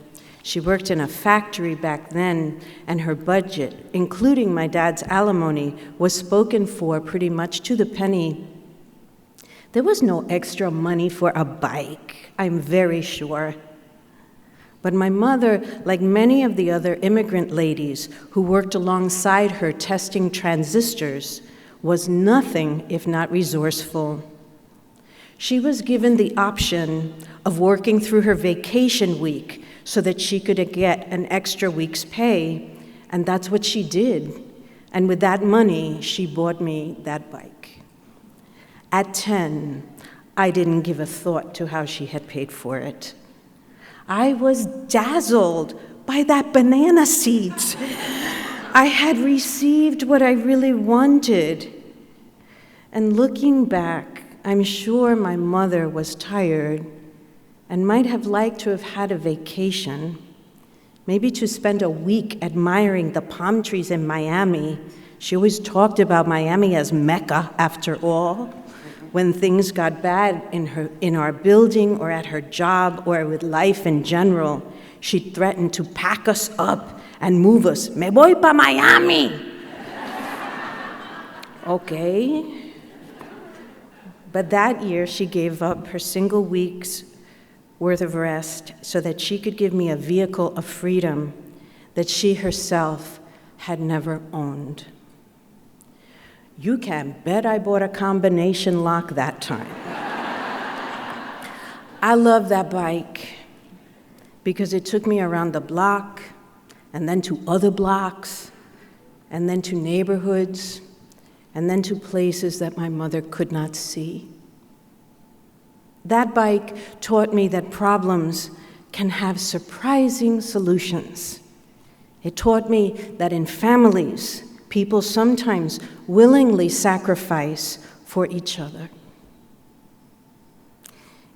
She worked in a factory back then, and her budget, including my dad's alimony, was spoken for pretty much to the penny. There was no extra money for a bike, I'm very sure. But my mother, like many of the other immigrant ladies who worked alongside her testing transistors, was nothing if not resourceful. She was given the option of working through her vacation week so that she could get an extra week's pay, and that's what she did. And with that money, she bought me that bike. At 10, I didn't give a thought to how she had paid for it. I was dazzled by that banana seat. I had received what I really wanted. And looking back, I'm sure my mother was tired and might have liked to have had a vacation, maybe to spend a week admiring the palm trees in Miami. She always talked about Miami as Mecca, after all. When things got bad in our building or at her job or with life in general, she threatened to pack us up and move us. Me voy pa Miami. Okay. But that year, she gave up her single week's worth of rest so that she could give me a vehicle of freedom that she herself had never owned. You can bet I bought a combination lock that time. I love that bike because it took me around the block and then to other blocks and then to neighborhoods and then to places that my mother could not see. That bike taught me that problems can have surprising solutions. It taught me that in families, people sometimes willingly sacrifice for each other.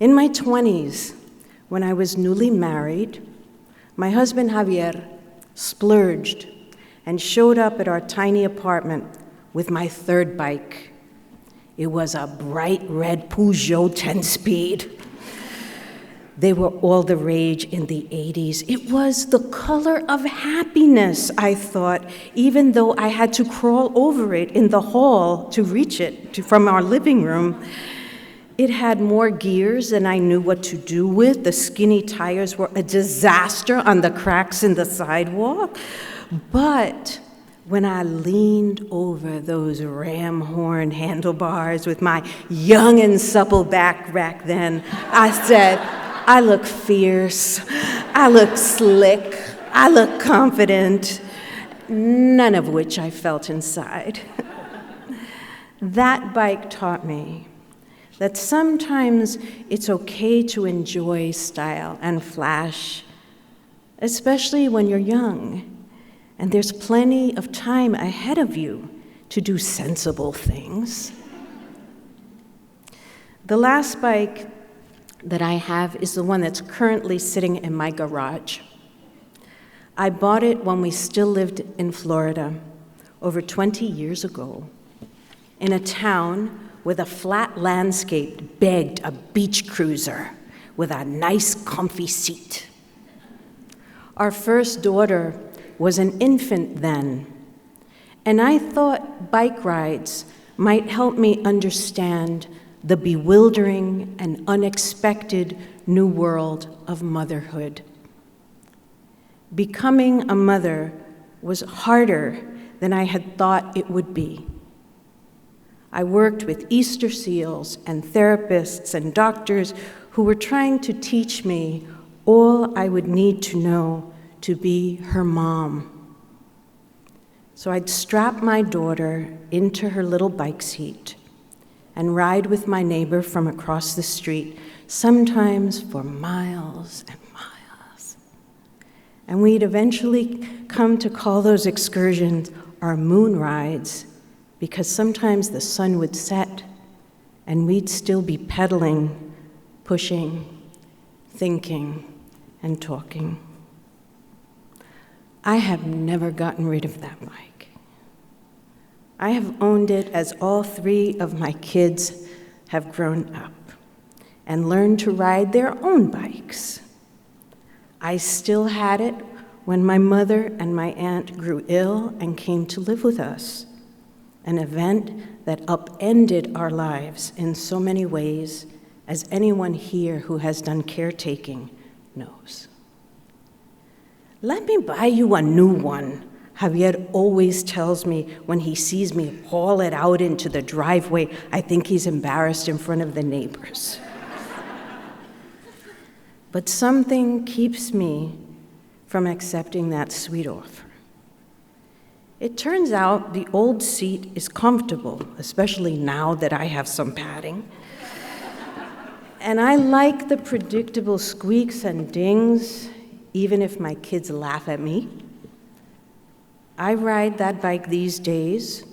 In my 20s, when I was newly married, my husband Javier splurged and showed up at our tiny apartment with my third bike. It was a bright red Peugeot 10-speed. They were all the rage in the 80s. It was the color of happiness, I thought, even though I had to crawl over it in the hall to reach it from our living room. It had more gears than I knew what to do with. The skinny tires were a disaster on the cracks in the sidewalk. But when I leaned over those ram horn handlebars with my young and supple back then, I said, I look fierce, I look slick, I look confident, none of which I felt inside. That bike taught me that sometimes it's okay to enjoy style and flash, especially when you're young, and there's plenty of time ahead of you to do sensible things. The last bike that I have is the one that's currently sitting in my garage. I bought it when we still lived in Florida, over 20 years ago, in a town where a flat landscape begged a beach cruiser with a nice, comfy seat. Our first daughter was an infant then, and I thought bike rides might help me understand the bewildering and unexpected new world of motherhood. Becoming a mother was harder than I had thought it would be. I worked with Easter seals and therapists and doctors who were trying to teach me all I would need to know to be her mom. So I'd strap my daughter into her little bike seat and ride with my neighbor from across the street, sometimes for miles and miles. And we'd eventually come to call those excursions our moon rides, because sometimes the sun would set and we'd still be pedaling, pushing, thinking, and talking. I have never gotten rid of that bike. I have owned it as all three of my kids have grown up and learned to ride their own bikes. I still had it when my mother and my aunt grew ill and came to live with us, an event that upended our lives in so many ways, as anyone here who has done caretaking knows. Let me buy you a new one. Javier always tells me when he sees me haul it out into the driveway, I think he's embarrassed in front of the neighbors. But something keeps me from accepting that sweet offer. It turns out the old seat is comfortable, especially now that I have some padding. And I like the predictable squeaks and dings, even if my kids laugh at me. I ride that bike these days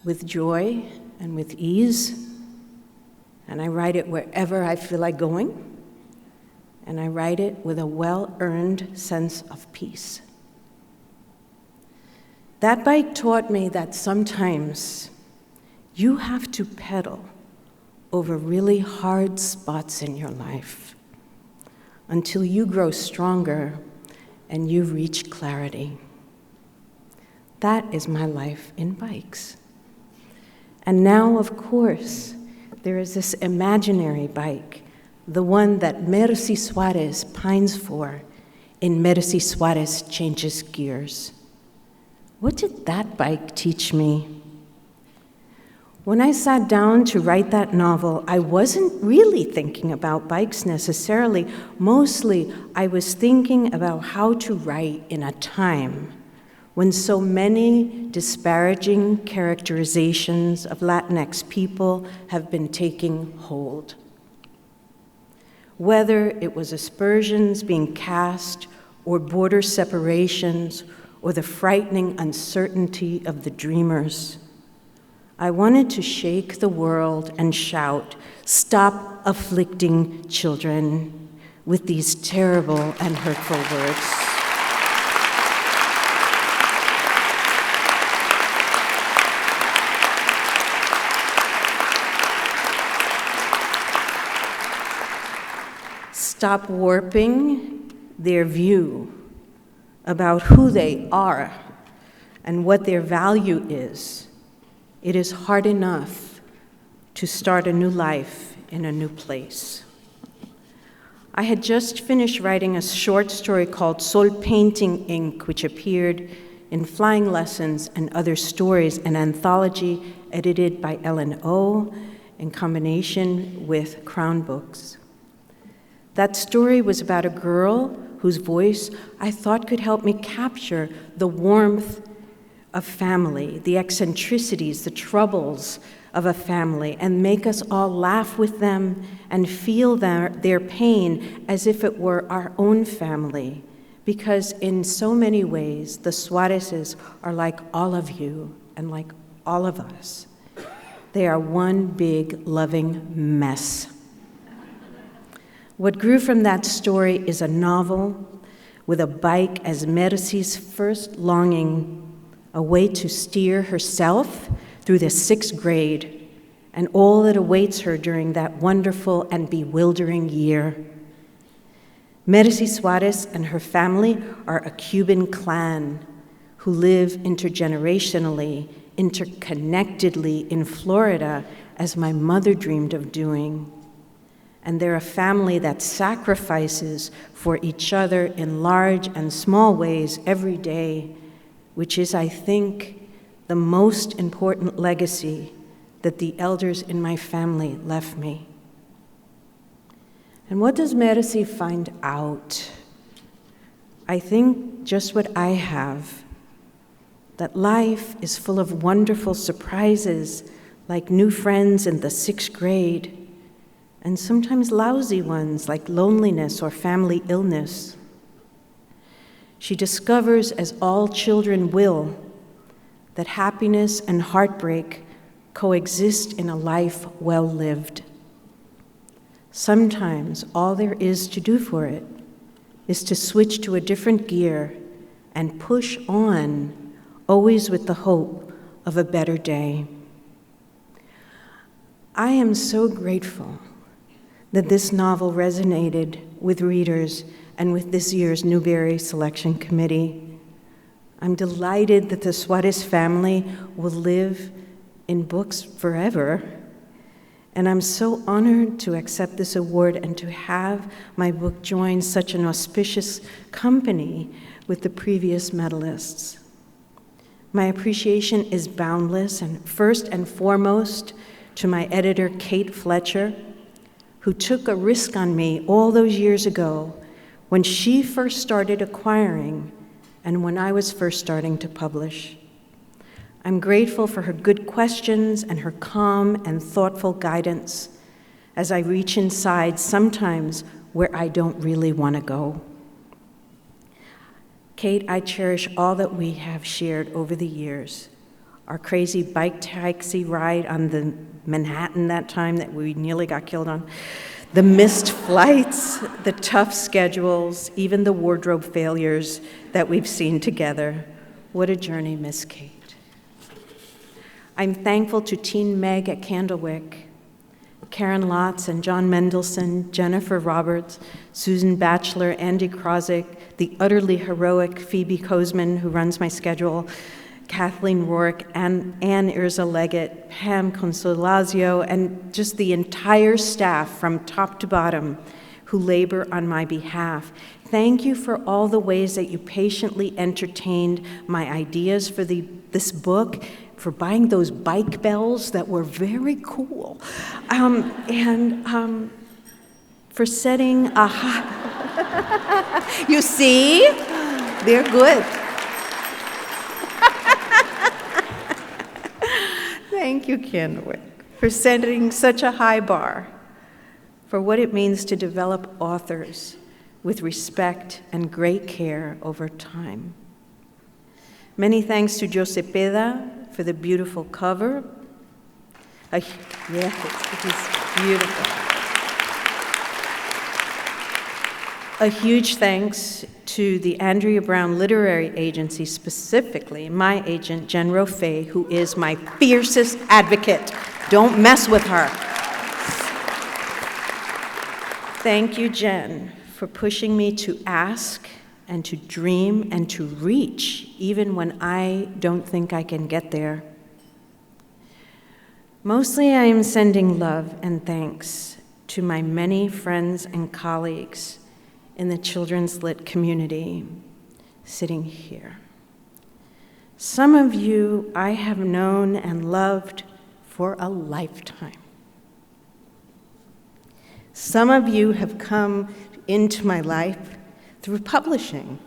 with joy and with ease, and I ride it wherever I feel like going, and I ride it with a well-earned sense of peace. That bike taught me that sometimes you have to pedal over really hard spots in your life until you grow stronger and you reach clarity. That is my life in bikes. And now, of course, there is this imaginary bike, the one that Merci Suarez pines for in Merci Suarez Changes Gears. What did that bike teach me? When I sat down to write that novel, I wasn't really thinking about bikes necessarily. Mostly, I was thinking about how to write in a time when so many disparaging characterizations of Latinx people have been taking hold. Whether it was aspersions being cast, or border separations, or the frightening uncertainty of the dreamers, I wanted to shake the world and shout, "Stop afflicting children," with these terrible and hurtful words. Stop warping their view about who they are and what their value is. It is hard enough to start a new life in a new place. I had just finished writing a short story called Sol Painting Ink, which appeared in Flying Lessons and Other Stories, an anthology edited by Ellen O in combination with Crown Books. That story was about a girl whose voice I thought could help me capture the warmth of family, the eccentricities, the troubles of a family, and make us all laugh with them and feel their pain as if it were our own family. Because in so many ways, the Suarezes are like all of you and like all of us. They are one big, loving mess. What grew from that story is a novel with a bike as Mercy's first longing, a way to steer herself through the 6th grade and all that awaits her during that wonderful and bewildering year. Merci Suarez and her family are a Cuban clan who live intergenerationally, interconnectedly in Florida, as my mother dreamed of doing. And they're a family that sacrifices for each other in large and small ways every day, which is, I think, the most important legacy that the elders in my family left me. And what does Merci find out? I think just what I have, that life is full of wonderful surprises, like new friends in the 6th grade, and sometimes lousy ones like loneliness or family illness. She discovers, as all children will, that happiness and heartbreak coexist in a life well lived. Sometimes all there is to do for it is to switch to a different gear and push on, always with the hope of a better day. I am so grateful that this novel resonated with readers and with this year's Newbery Selection Committee. I'm delighted that the Suarez family will live in books forever, and I'm so honored to accept this award and to have my book join such an auspicious company with the previous medalists. My appreciation is boundless, and first and foremost to my editor, Kate Fletcher, who took a risk on me all those years ago when she first started acquiring and when I was first starting to publish. I'm grateful for her good questions and her calm and thoughtful guidance as I reach inside sometimes where I don't really want to go. Kate, I cherish all that we have shared over the years. Our crazy bike taxi ride on the Manhattan that time that we nearly got killed on, the missed flights, the tough schedules, even the wardrobe failures that we've seen together. What a journey, Miss Kate. I'm thankful to Teen Meg at Candlewick, Karen Lotz and John Mendelson, Jennifer Roberts, Susan Batchelor, Andy Krozik, the utterly heroic Phoebe Kozman, who runs my schedule, Kathleen Rourke, Ann Irza Leggett, Pam Consolazio, and just the entire staff from top to bottom who labor on my behalf. Thank you for all the ways that you patiently entertained my ideas for this book, for buying those bike bells that were very cool, and for setting a high... You see? They're good. Thank you, Candlewick, for setting such a high bar for what it means to develop authors with respect and great care over time. Many thanks to Josepeda for the beautiful cover. It is beautiful. A huge thanks to the Andrea Brown Literary Agency, specifically my agent, Jen Roffey, who is my fiercest advocate. Don't mess with her. Thank you, Jen, for pushing me to ask and to dream and to reach, even when I don't think I can get there. Mostly I am sending love and thanks to my many friends and colleagues in the Children's Lit community sitting here. Some of you I have known and loved for a lifetime. Some of you have come into my life through publishing,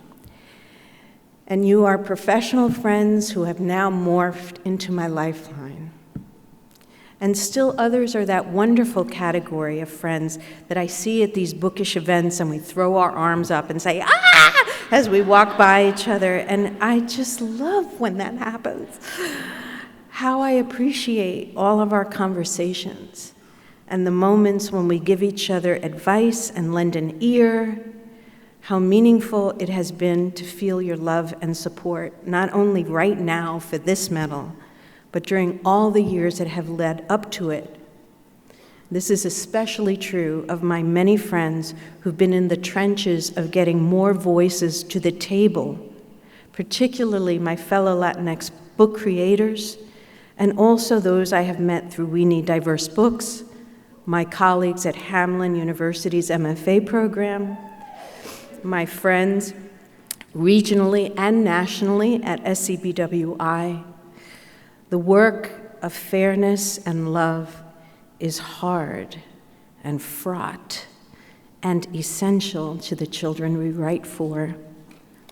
and you are professional friends who have now morphed into my lifeline. And still others are that wonderful category of friends that I see at these bookish events, and we throw our arms up and say, "Ah!" as we walk by each other, and I just love when that happens. How I appreciate all of our conversations and the moments when we give each other advice and lend an ear. How meaningful it has been to feel your love and support, not only right now for this medal, but during all the years that have led up to it. This is especially true of my many friends who've been in the trenches of getting more voices to the table, particularly my fellow Latinx book creators, and also those I have met through We Need Diverse Books, my colleagues at Hamline University's MFA program, my friends regionally and nationally at SCBWI. The work of fairness and love is hard and fraught and essential to the children we write for.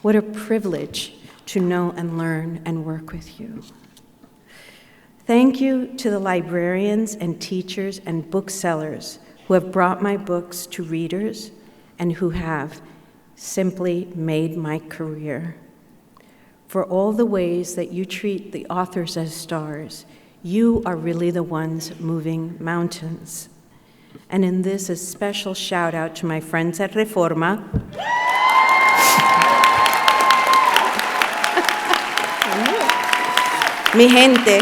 What a privilege to know and learn and work with you. Thank you to the librarians and teachers and booksellers who have brought my books to readers and who have simply made my career. For all the ways that you treat the authors as stars, you are really the ones moving mountains. And in this, a special shout out to my friends at Reforma. Mi gente,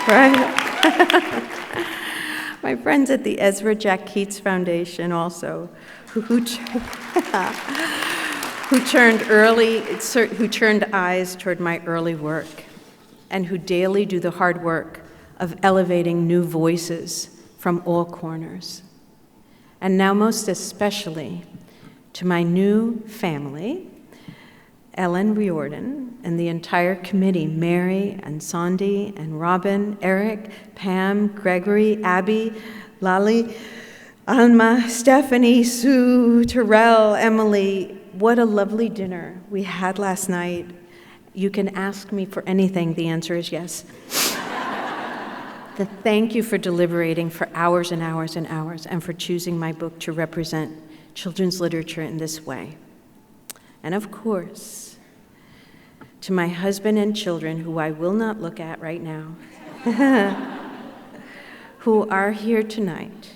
right? My friends at the Ezra Jack Keats Foundation also, who turned eyes toward my early work, and who daily do the hard work of elevating new voices from all corners. And now most especially to my new family, Ellen Riordan and the entire committee, Mary and Sandy and Robin, Eric, Pam, Gregory, Abby, Lali, Alma, Stephanie, Sue, Terrell, Emily. What a lovely dinner we had last night. You can ask me for anything. The answer is yes. Thank you for deliberating for hours and hours and hours, and for choosing my book to represent children's literature in this way. And of course, to my husband and children, who I will not look at right now, who are here tonight,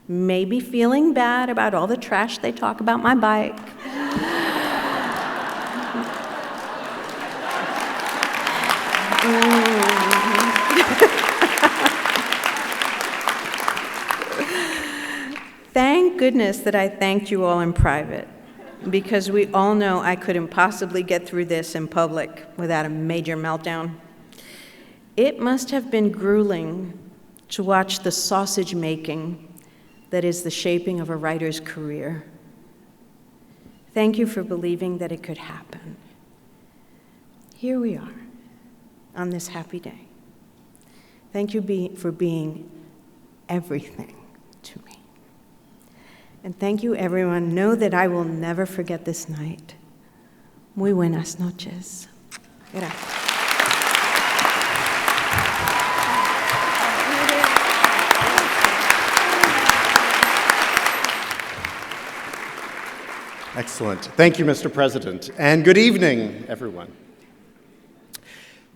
maybe feeling bad about all the trash they talk about my bike. Thank goodness that I thanked you all in private, because we all know I couldn't possibly get through this in public without a major meltdown. It must have been grueling to watch the sausage making that is the shaping of a writer's career. Thank you for believing that it could happen. Here we are on this happy day. Thank you for being everything to me. And thank you, everyone. Know that I will never forget this night. Muy buenas noches. Gracias. Excellent. Thank you, Mr. President. And good evening, everyone.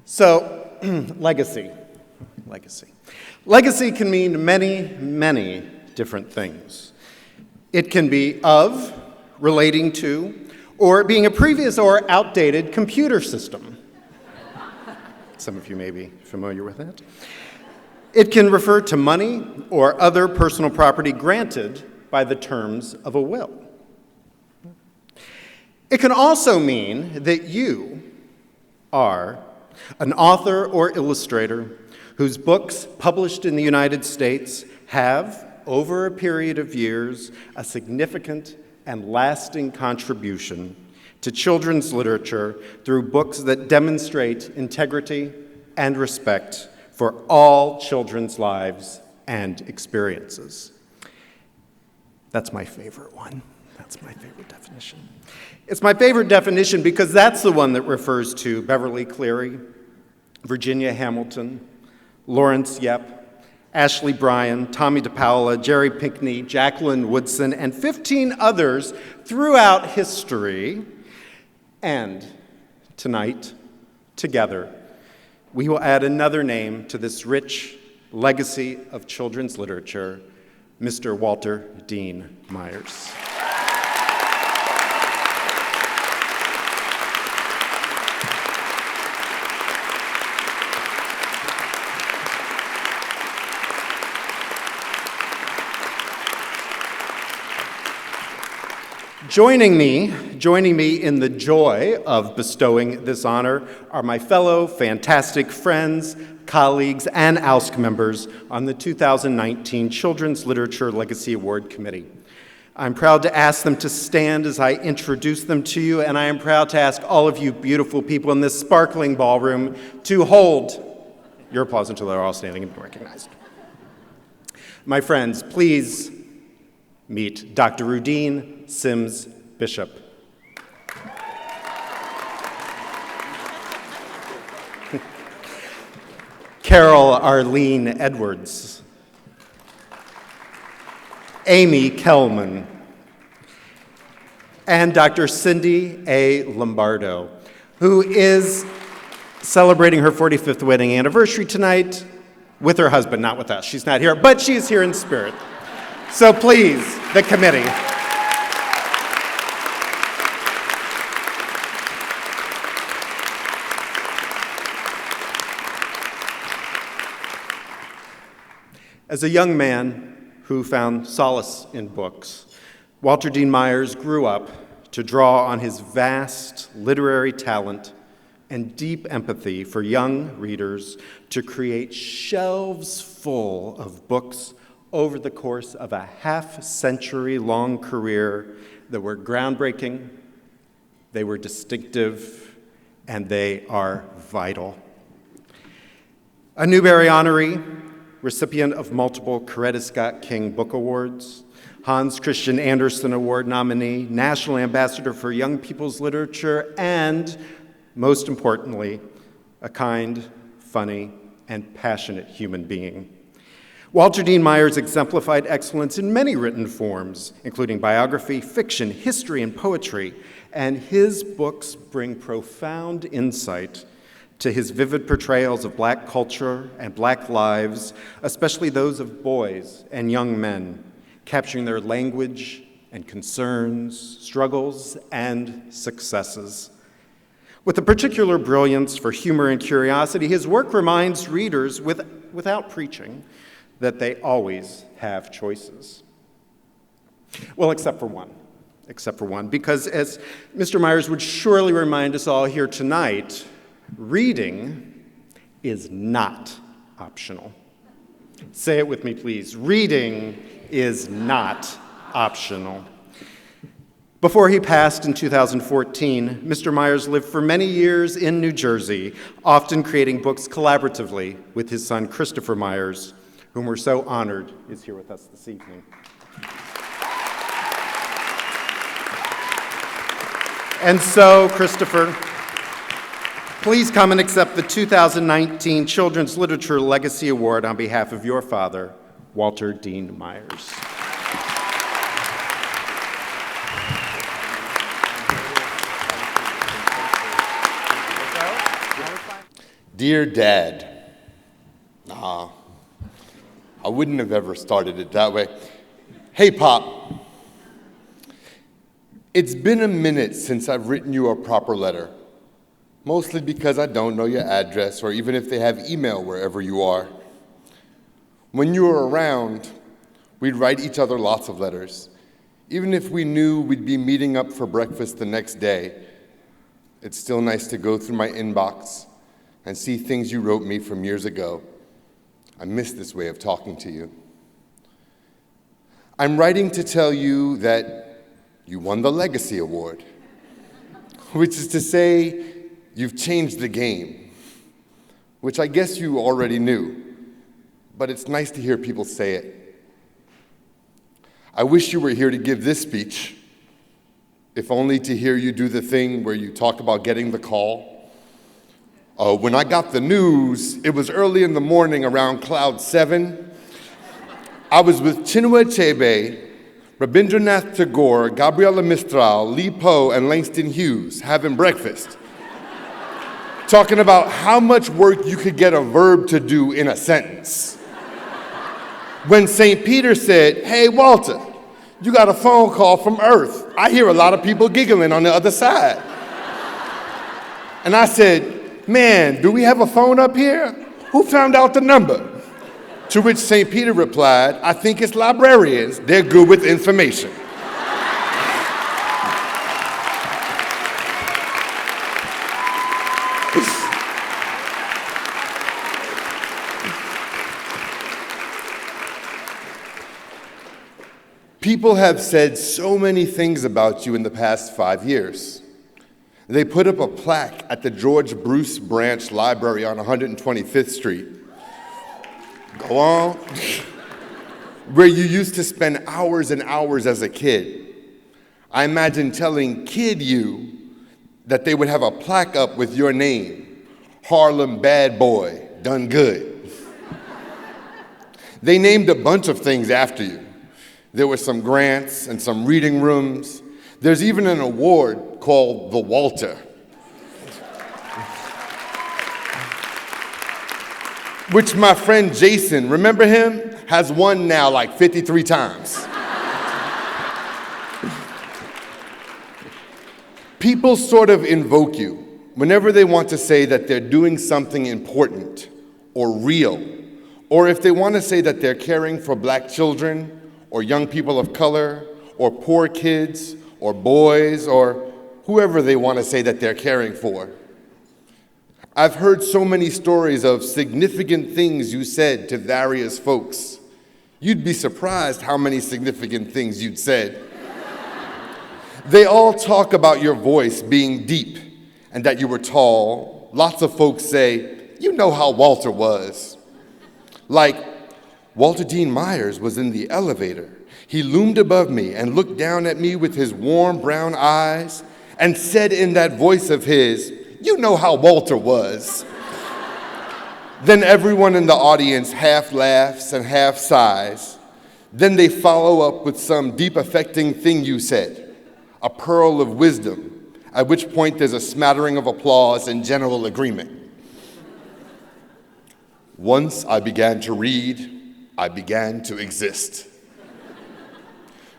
So, legacy. Legacy can mean many, many different things. It can be of, relating to, or being a previous or outdated computer system. Some of you may be familiar with that. It can refer to money or other personal property granted by the terms of a will. It can also mean that you are an author or illustrator whose books published in the United States have, over a period of years, a significant and lasting contribution to children's literature through books that demonstrate integrity and respect for all children's lives and experiences. That's my favorite one. That's my favorite definition. It's my favorite definition because that's the one that refers to Beverly Cleary, Virginia Hamilton, Lawrence Yep, Ashley Bryan, Tommy DePaola, Jerry Pinkney, Jacqueline Woodson, and 15 others throughout history. And tonight, together, we will add another name to this rich legacy of children's literature, Mr. Walter Dean Myers. Joining me in the joy of bestowing this honor are my fellow fantastic friends, colleagues, and AUSC members on the 2019 Children's Literature Legacy Award Committee. I'm proud to ask them to stand as I introduce them to you, and I am proud to ask all of you beautiful people in this sparkling ballroom to hold your applause until they're all standing and recognized. My friends, please meet Dr. Rudine Sims Bishop. Carol Arlene Edwards. Amy Kellman. And Dr. Cindy A. Lombardo, who is celebrating her 45th wedding anniversary tonight with her husband, not with us. She's not here, but she's here in spirit. So please, the committee. As a young man who found solace in books, Walter Dean Myers grew up to draw on his vast literary talent and deep empathy for young readers to create shelves full of books over the course of a half-century-long career that were groundbreaking, they were distinctive, and they are vital. A Newbery honoree, recipient of multiple Coretta Scott King Book Awards, Hans Christian Andersen Award nominee, National Ambassador for Young People's Literature, and, most importantly, a kind, funny, and passionate human being. Walter Dean Myers exemplified excellence in many written forms, including biography, fiction, history, and poetry, and his books bring profound insight to his vivid portrayals of Black culture and Black lives, especially those of boys and young men, capturing their language and concerns, struggles, and successes. With a particular brilliance for humor and curiosity, his work reminds readers, without preaching, that they always have choices. Well, except for one, because as Mr. Myers would surely remind us all here tonight, reading is not optional. Say it with me, please. Reading is not optional. Before he passed in 2014, Mr. Myers lived for many years in New Jersey, often creating books collaboratively with his son, Christopher Myers, whom we're so honored is here with us this evening. And so, Christopher, please come and accept the 2019 Children's Literature Legacy Award on behalf of your father, Walter Dean Myers. Dear Dad, I wouldn't have ever started it that way. Hey, Pop. It's been a minute since I've written you a proper letter, mostly because I don't know your address or even if they have email wherever you are. When you were around, we'd write each other lots of letters, even if we knew we'd be meeting up for breakfast the next day. It's still nice to go through my inbox and see things you wrote me from years ago. I miss this way of talking to you. I'm writing to tell you that you won the Legacy Award, which is to say you've changed the game, which I guess you already knew, but it's nice to hear people say it. I wish you were here to give this speech, if only to hear you do the thing where you talk about getting the call. When I got the news, it was early in the morning around Cloud 7. I was with Chinua Achebe, Rabindranath Tagore, Gabriela Mistral, Lee Poe, and Langston Hughes having breakfast, talking about how much work you could get a verb to do in a sentence. When St. Peter said, "Hey, Walter, you got a phone call from Earth. I hear a lot of people giggling on the other side." And I said, "Man, do we have a phone up here? Who found out the number?" To which St. Peter replied, "I think it's librarians. They're good with information." People have said so many things about you in the past 5 years. They put up a plaque at the George Bruce Branch Library on 125th Street. Go on. Where you used to spend hours and hours as a kid. I imagine telling kid you that they would have a plaque up with your name, Harlem Bad Boy, done good. They named a bunch of things after you. There were some grants and some reading rooms. There's even an award called the Walter, which my friend Jason, remember him, has won now like 53 times. People sort of invoke you whenever they want to say that they're doing something important or real, or if they want to say that they're caring for Black children or young people of color or poor kids or boys or whoever they want to say that they're caring for. I've heard so many stories of significant things you said to various folks. You'd be surprised how many significant things you'd said. They all talk about your voice being deep and that you were tall, lots of folks say, you know how Walter was. Like, Walter Dean Myers was in the elevator. He loomed above me and looked down at me with his warm brown eyes and said in that voice of his, you know how Walter was. Then everyone in the audience half laughs and half sighs. Then they follow up with some deep affecting thing you said, a pearl of wisdom, at which point there's a smattering of applause and general agreement. Once I began to read, I began to exist.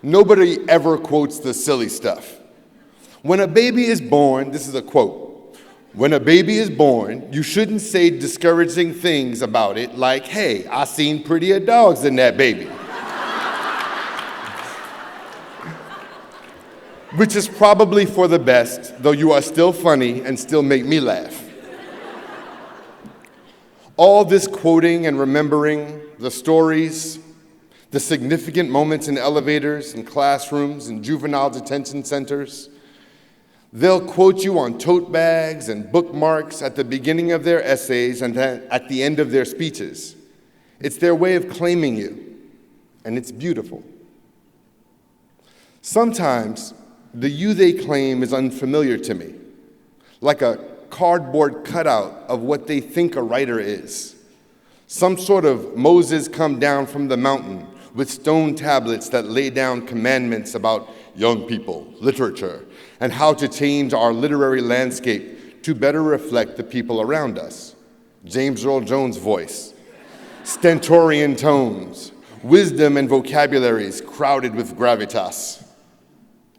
Nobody ever quotes the silly stuff. When a baby is born, this is a quote, when a baby is born, you shouldn't say discouraging things about it like, hey, I seen prettier dogs than that baby. Which is probably for the best, though you are still funny and still make me laugh. All this quoting and remembering the stories, the significant moments in elevators and classrooms and juvenile detention centers. They'll quote you on tote bags and bookmarks at the beginning of their essays and then at the end of their speeches. It's their way of claiming you, and it's beautiful. Sometimes the you they claim is unfamiliar to me, like a cardboard cutout of what they think a writer is. Some sort of Moses come down from the mountain with stone tablets that lay down commandments about young people, literature, and how to change our literary landscape to better reflect the people around us. James Earl Jones' voice, stentorian tones, wisdom and vocabularies crowded with gravitas.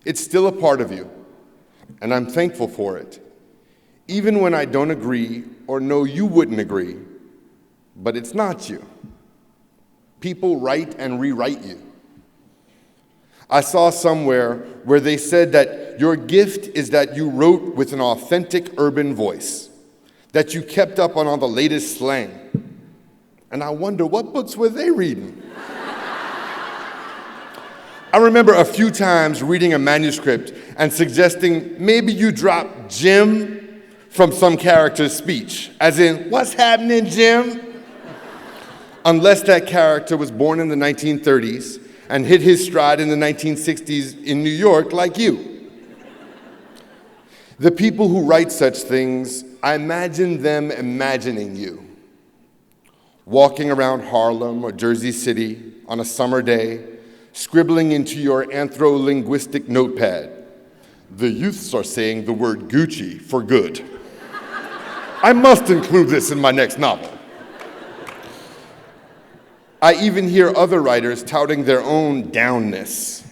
It's still a part of you, and I'm thankful for it, even when I don't agree or know you wouldn't agree, but it's not you. People write and rewrite you. I saw somewhere where they said that your gift is that you wrote with an authentic urban voice, that you kept up on all the latest slang. And I wonder, what books were they reading? I remember a few times reading a manuscript and suggesting maybe you drop Jim from some character's speech, as in, what's happening, Jim? Unless that character was born in the 1930s and hit his stride in the 1960s in New York like you. The people who write such things, I imagine them imagining you. Walking around Harlem or Jersey City on a summer day, scribbling into your anthro-linguistic notepad, the youths are saying the word Gucci for good. I must include this in my next novel. I even hear other writers touting their own downness.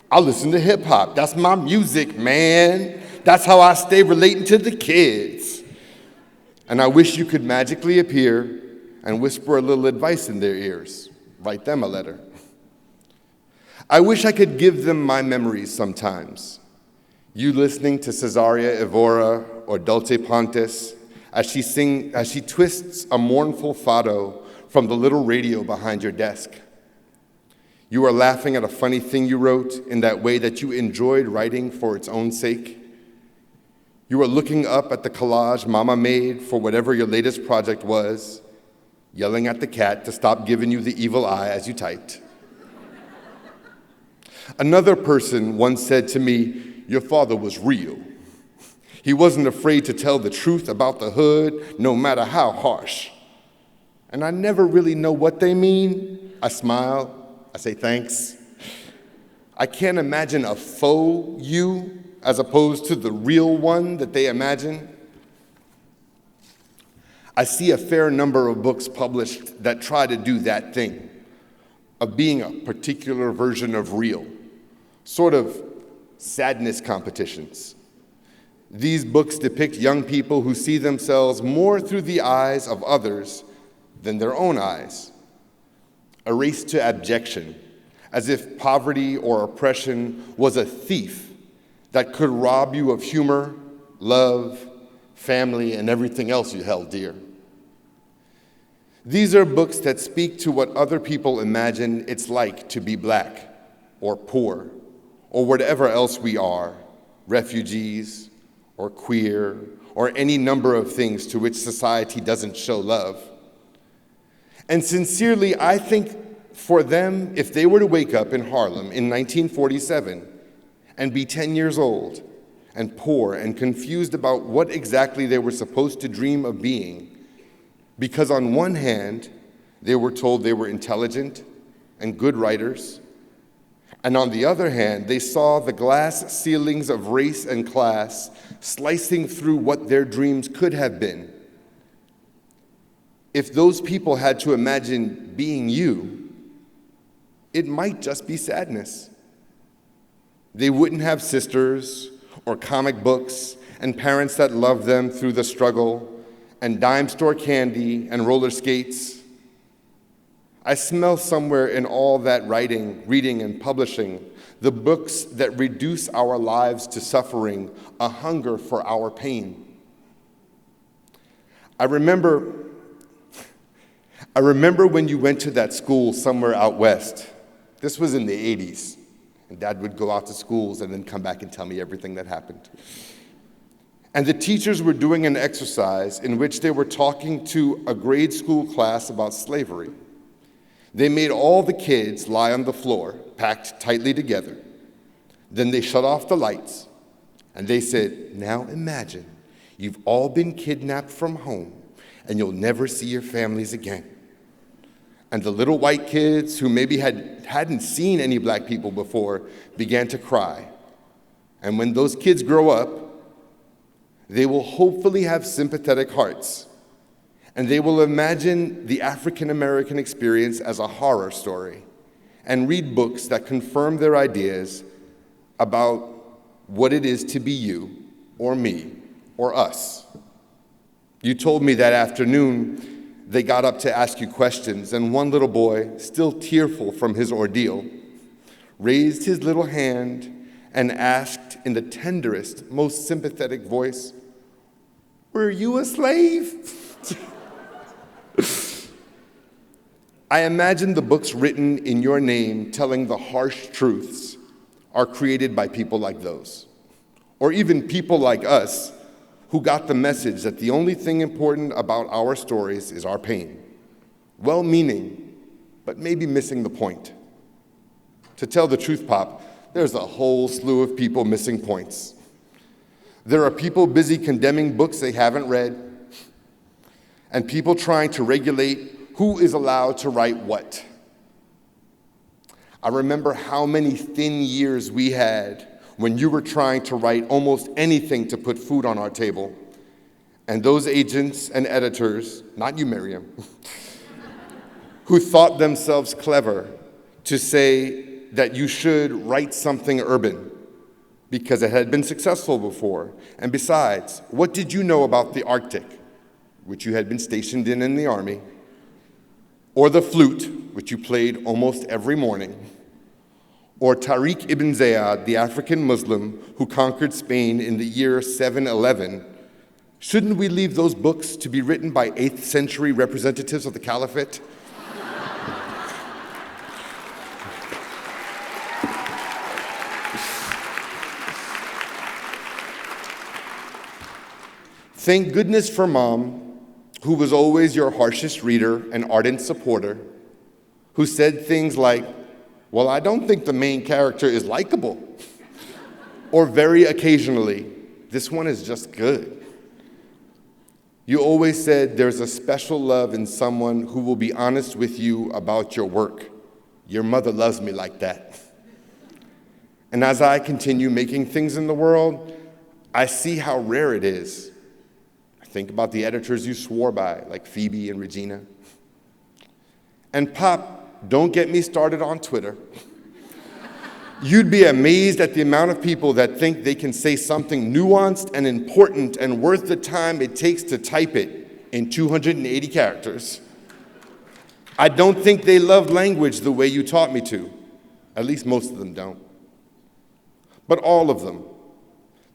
I listen to hip hop. That's my music, man. That's how I stay relating to the kids. And I wish you could magically appear and whisper a little advice in their ears. Write them a letter. I wish I could give them my memories sometimes. You listening to Cesaria Evora or Dulce Pontes as she twists a mournful fado from the little radio behind your desk. You are laughing at a funny thing you wrote in that way that you enjoyed writing for its own sake. You are looking up at the collage Mama made for whatever your latest project was, yelling at the cat to stop giving you the evil eye as you typed. Another person once said to me, your father was real. He wasn't afraid to tell the truth about the hood, no matter how harsh. And I never really know what they mean. I smile, I say thanks. I can't imagine a faux you as opposed to the real one that they imagine. I see a fair number of books published that try to do that thing, of being a particular version of real, sort of sadness competitions. These books depict young people who see themselves more through the eyes of others than their own eyes. A race to abjection, as if poverty or oppression was a thief that could rob you of humor, love, family, and everything else you held dear. These are books that speak to what other people imagine it's like to be black or poor or whatever else we are, refugees or queer, or any number of things to which society doesn't show love. And sincerely, I think for them, if they were to wake up in Harlem in 1947 and be 10 years old and poor and confused about what exactly they were supposed to dream of being, because on one hand, they were told they were intelligent and good writers, and on the other hand, they saw the glass ceilings of race and class slicing through what their dreams could have been. If those people had to imagine being you, it might just be sadness. They wouldn't have sisters or comic books and parents that loved them through the struggle and dime store candy and roller skates. I smell somewhere in all that writing, reading, and publishing the books that reduce our lives to suffering, a hunger for our pain. I remember when you went to that school somewhere out west. This was in the 80s, and Dad would go out to schools and then come back and tell me everything that happened. And the teachers were doing an exercise in which they were talking to a grade school class about slavery. They made all the kids lie on the floor, packed tightly together. Then they shut off the lights, and they said, "Now imagine you've all been kidnapped from home, and you'll never see your families again." And the little white kids who maybe hadn't seen any black people before began to cry. And when those kids grow up, they will hopefully have sympathetic hearts, and they will imagine the African American experience as a horror story and read books that confirm their ideas about what it is to be you or me or us. You told me that afternoon they got up to ask you questions, and one little boy, still tearful from his ordeal, raised his little hand and asked in the tenderest, most sympathetic voice, "Were you a slave?" I imagine the books written in your name telling the harsh truths are created by people like those, or even people like us who got the message that the only thing important about our stories is our pain. Well-meaning, but maybe missing the point. To tell the truth, Pop, there's a whole slew of people missing points. There are people busy condemning books they haven't read, and people trying to regulate who is allowed to write what. I remember how many thin years we had when you were trying to write almost anything to put food on our table, and those agents and editors, not you, Miriam, who thought themselves clever to say that you should write something urban because it had been successful before. And besides, what did you know about the Arctic, which you had been stationed in the Army, or the flute, which you played almost every morning, or Tariq ibn Ziyad, the African Muslim who conquered Spain in the year 711? Shouldn't we leave those books to be written by 8th century representatives of the Caliphate? Thank goodness for Mom, who was always your harshest reader and ardent supporter, who said things like, "Well, I don't think the main character is likable," or very occasionally, "This one is just good." You always said there's a special love in someone who will be honest with you about your work. Your mother loves me like that. And as I continue making things in the world, I see how rare it is. I think about the editors you swore by, like Phoebe and Regina. And Pop, don't get me started on Twitter. You'd be amazed at the amount of people that think they can say something nuanced and important and worth the time it takes to type it in 280 characters. I don't think they love language the way you taught me to. At least most of them don't. But all of them,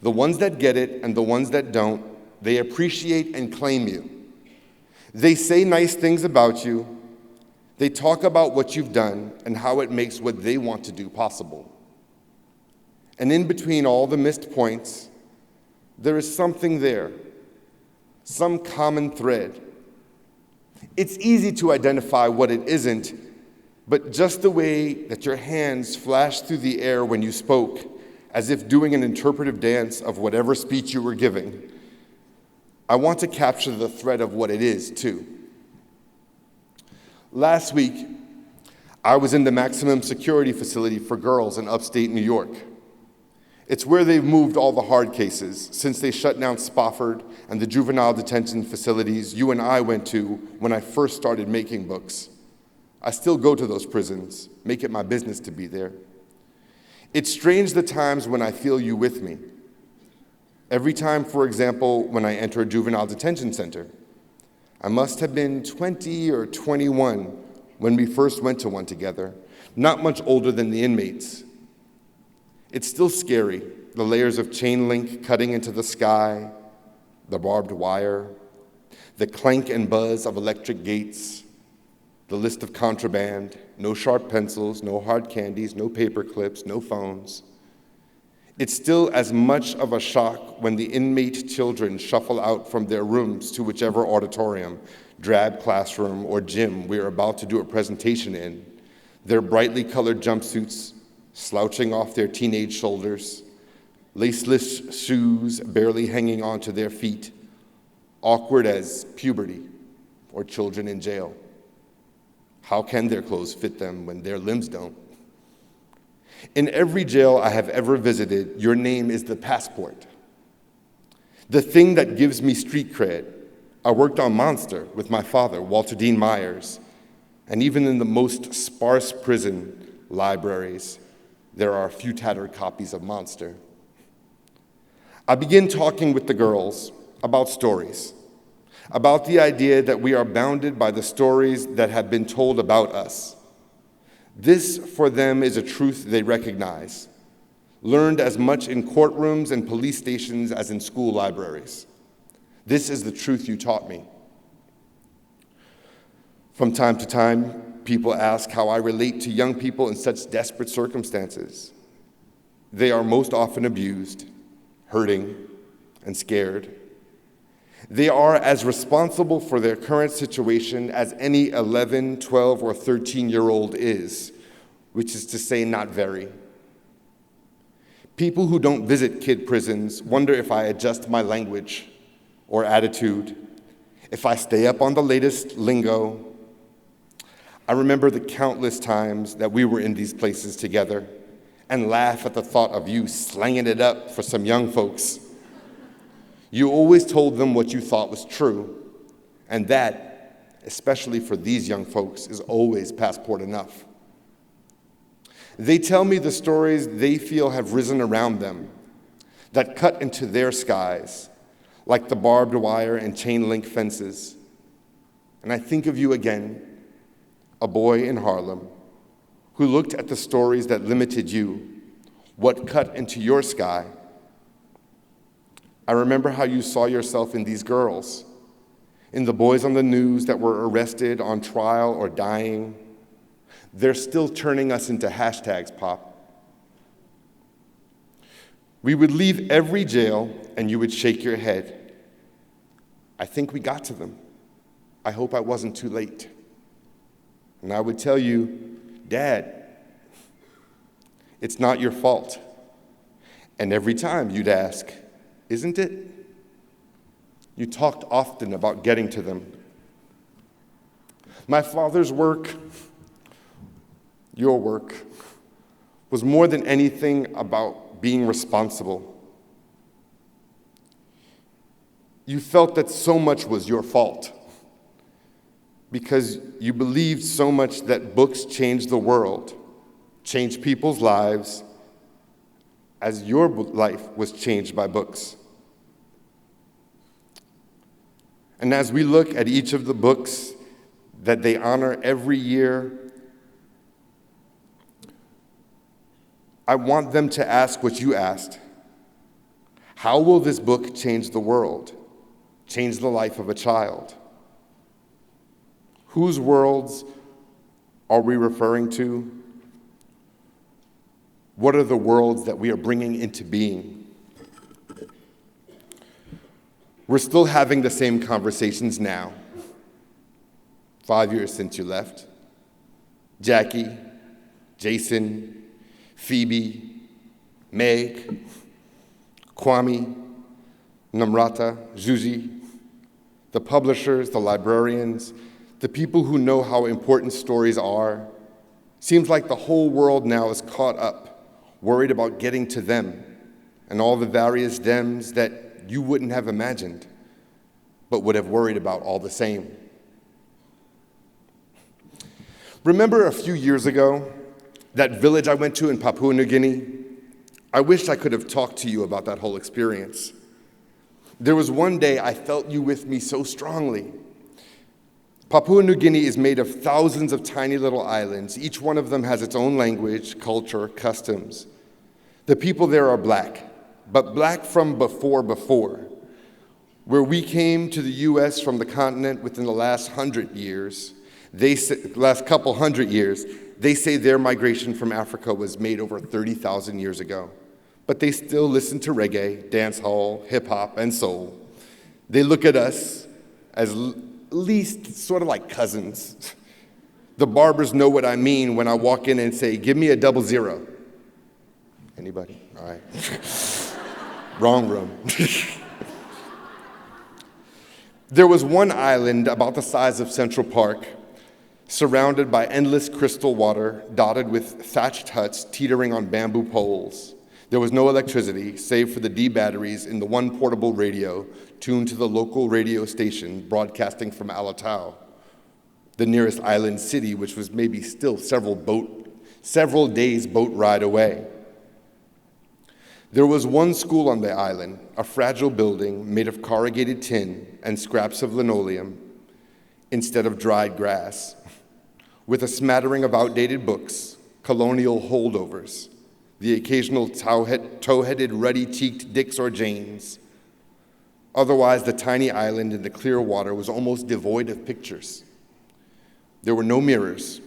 the ones that get it and the ones that don't, they appreciate and claim you. They say nice things about you. They talk about what you've done and how it makes what they want to do possible. And in between all the missed points, There is something there, some common thread. It's easy to identify what it isn't, but just the way that your hands flashed through the air when you spoke, as if doing an interpretive dance of whatever speech you were giving, I want to capture the thread of what it is, too. Last week, I was in the maximum security facility for girls in upstate New York. It's where they've moved all the hard cases since they shut down Spofford and the juvenile detention facilities you and I went to when I first started making books. I still go to those prisons, make it my business to be there. It's strange the times when I feel you with me. Every time, for example, when I enter a juvenile detention center. I must have been 20 or 21 when we first went to one together, not much older than the inmates. It's still scary, the layers of chain link cutting into the sky, the barbed wire, the clank and buzz of electric gates, the list of contraband, no sharp pencils, no hard candies, no paper clips, no phones. It's still as much of a shock when the inmate children shuffle out from their rooms to whichever auditorium, drab classroom, or gym we're about to do a presentation in, their brightly colored jumpsuits slouching off their teenage shoulders, laceless shoes barely hanging onto their feet, awkward as puberty or children in jail. How can their clothes fit them when their limbs don't? In every jail I have ever visited, your name is the passport. The thing that gives me street cred. I worked on Monster with my father, Walter Dean Myers, and even in the most sparse prison libraries, there are a few tattered copies of Monster. I begin talking with the girls about stories, about the idea that we are bounded by the stories that have been told about us. This, for them, is a truth they recognize, learned as much in courtrooms and police stations as in school libraries. This is the truth you taught me. From time to time, people ask how I relate to young people in such desperate circumstances. They are most often abused, hurting, and scared. They are as responsible for their current situation as any 11, 12, or 13-year-old is, which is to say, not very. People who don't visit kid prisons wonder if I adjust my language or attitude, if I stay up on the latest lingo. I remember the countless times that we were in these places together and laugh at the thought of you slanging it up for some young folks. You always told them what you thought was true, and that, especially for these young folks, is always passport enough. They tell me the stories they feel have risen around them, that cut into their skies, like the barbed wire and chain link fences. And I think of you again, a boy in Harlem, who looked at the stories that limited you, what cut into your sky. I remember how you saw yourself in these girls, in the boys on the news that were arrested, on trial, or dying. They're still turning us into hashtags, Pop. We would leave every jail and you would shake your head. I think we got to them. I hope I wasn't too late. And I would tell you, Dad, it's not your fault. And every time you'd ask, isn't it? You talked often about getting to them. My father's work, your work, was more than anything about being responsible. You felt that so much was your fault because you believed so much that books changed the world, changed people's lives, as your life was changed by books. And as we look at each of the books that they honor every year, I want them to ask what you asked. How will this book change the world, change the life of a child? Whose worlds are we referring to? What are the worlds that we are bringing into being? We're still having the same conversations now. 5 years since you left. Jackie, Jason, Phoebe, Meg, Kwame, Namrata, Juji, the publishers, the librarians, the people who know how important stories are. Seems like the whole world now is caught up, worried about getting to them and all the various thems that you wouldn't have imagined, but would have worried about all the same. Remember a few years ago, that village I went to in Papua New Guinea? I wish I could have talked to you about that whole experience. There was one day I felt you with me so strongly. Papua New Guinea is made of thousands of tiny little islands. Each one of them has its own language, culture, customs. The people there are black, but black from before. Where we came to the U.S. from the continent within the last couple hundred years, they say their migration from Africa was made over 30,000 years ago. But they still listen to reggae, dancehall, hip-hop, and soul. They look at us as least sort of like cousins. The barbers know what I mean when I walk in and say, "Give me a 00." Anybody? All right. Wrong room. There was one island about the size of Central Park, surrounded by endless crystal water, dotted with thatched huts teetering on bamboo poles. There was no electricity, save for the D batteries in the one portable radio tuned to the local radio station broadcasting from Alatau, the nearest island city, which was maybe still several days boat ride away. There was one school on the island, a fragile building made of corrugated tin and scraps of linoleum instead of dried grass, with a smattering of outdated books, colonial holdovers, the occasional tow-headed, ruddy-cheeked Dicks or Janes. Otherwise, the tiny island in the clear water was almost devoid of pictures. There were no mirrors.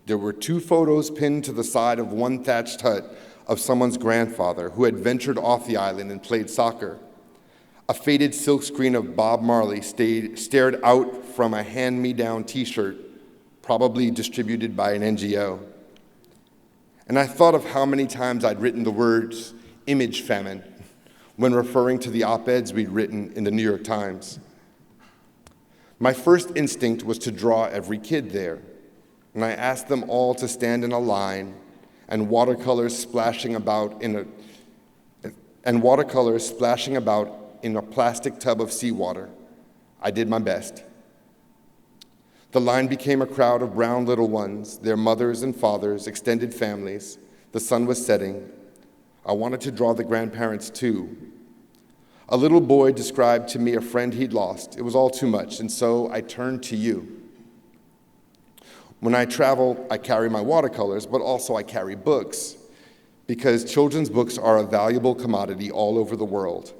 There were 2 photos pinned to the side of one thatched hut of someone's grandfather who had ventured off the island and played soccer. A faded silkscreen of Bob Marley stared out from a hand-me-down t-shirt, probably distributed by an NGO. And I thought of how many times I'd written the words image famine when referring to the op-eds we'd written in the New York Times. My first instinct was to draw every kid there, and I asked them all to stand in a line and watercolors splashing about in a plastic tub of seawater. I did my best. The line became a crowd of brown little ones, their mothers and fathers, extended families. The sun was setting. I wanted to draw the grandparents too. A little boy described to me a friend he'd lost. It was all too much, and so I turned to you. When I travel, I carry my watercolors, but also I carry books, because children's books are a valuable commodity all over the world.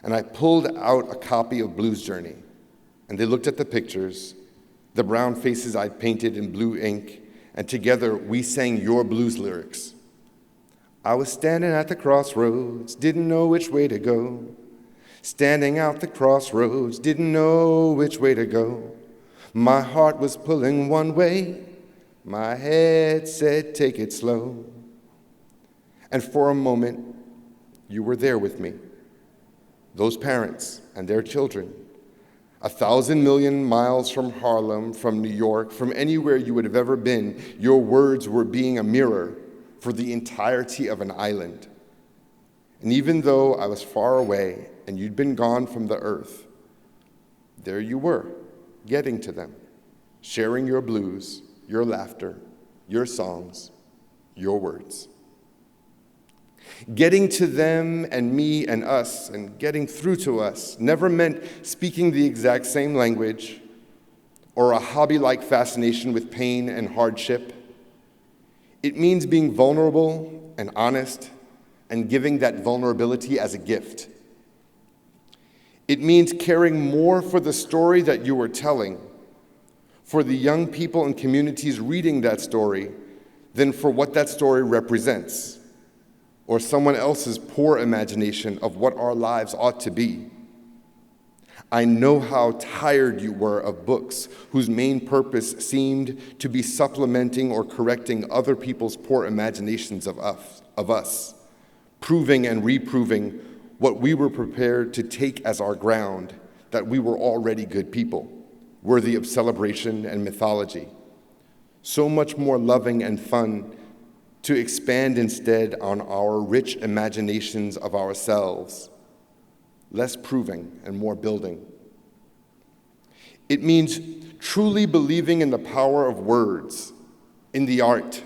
And I pulled out a copy of Blues Journey, and they looked at the pictures, the brown faces I'd painted in blue ink, and together we sang your blues lyrics. I was standing at the crossroads, didn't know which way to go. Standing out the crossroads, didn't know which way to go. My heart was pulling one way, my head said, take it slow. And for a moment, you were there with me. Those parents and their children. 1,000 million miles from Harlem, from New York, from anywhere you would have ever been, your words were being a mirror for the entirety of an island. And even though I was far away and you'd been gone from the earth, there you were, getting to them, sharing your blues, your laughter, your songs, your words. Getting to them and me and us and getting through to us never meant speaking the exact same language or a hobby-like fascination with pain and hardship. It means being vulnerable and honest and giving that vulnerability as a gift. It means caring more for the story that you were telling, for the young people and communities reading that story, than for what that story represents, or someone else's poor imagination of what our lives ought to be. I know how tired you were of books whose main purpose seemed to be supplementing or correcting other people's poor imaginations of us, proving and reproving what we were prepared to take as our ground, that we were already good people, worthy of celebration and mythology. So much more loving and fun to expand instead on our rich imaginations of ourselves, less proving and more building. It means truly believing in the power of words, in the art,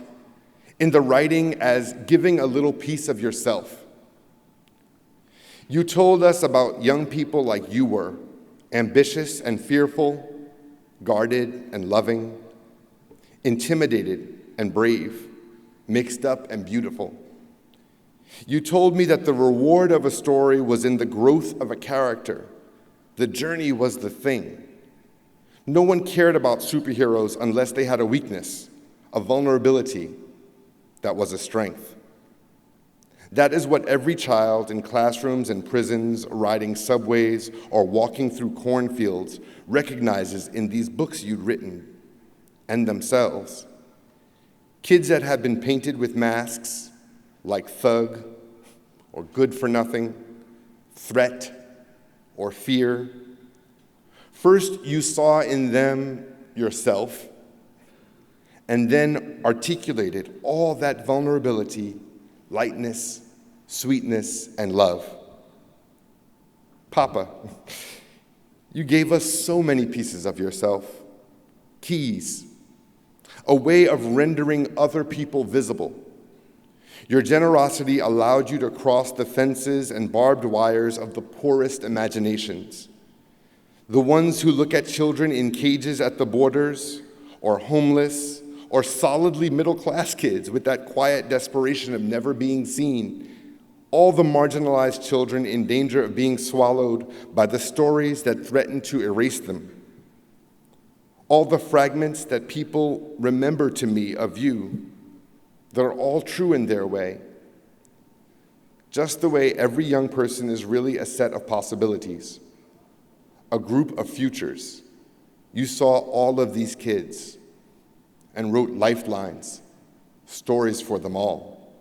in the writing as giving a little piece of yourself. You told us about young people like you were, ambitious and fearful, guarded and loving, intimidated and brave, mixed up and beautiful. You told me that the reward of a story was in the growth of a character. The journey was the thing. No one cared about superheroes unless they had a weakness, a vulnerability that was a strength. That is what every child in classrooms and prisons, riding subways, or walking through cornfields recognizes in these books you'd written, and themselves. Kids that have been painted with masks like thug or good for nothing, threat or fear. First, you saw in them yourself, and then articulated all that vulnerability, lightness, sweetness, and love. Papa, you gave us so many pieces of yourself, keys, a way of rendering other people visible. Your generosity allowed you to cross the fences and barbed wires of the poorest imaginations, the ones who look at children in cages at the borders, or homeless, or solidly middle-class kids with that quiet desperation of never being seen, all the marginalized children in danger of being swallowed by the stories that threaten to erase them, all the fragments that people remember to me of you. They're all true in their way. Just the way every young person is really a set of possibilities, a group of futures. You saw all of these kids and wrote lifelines, stories for them all.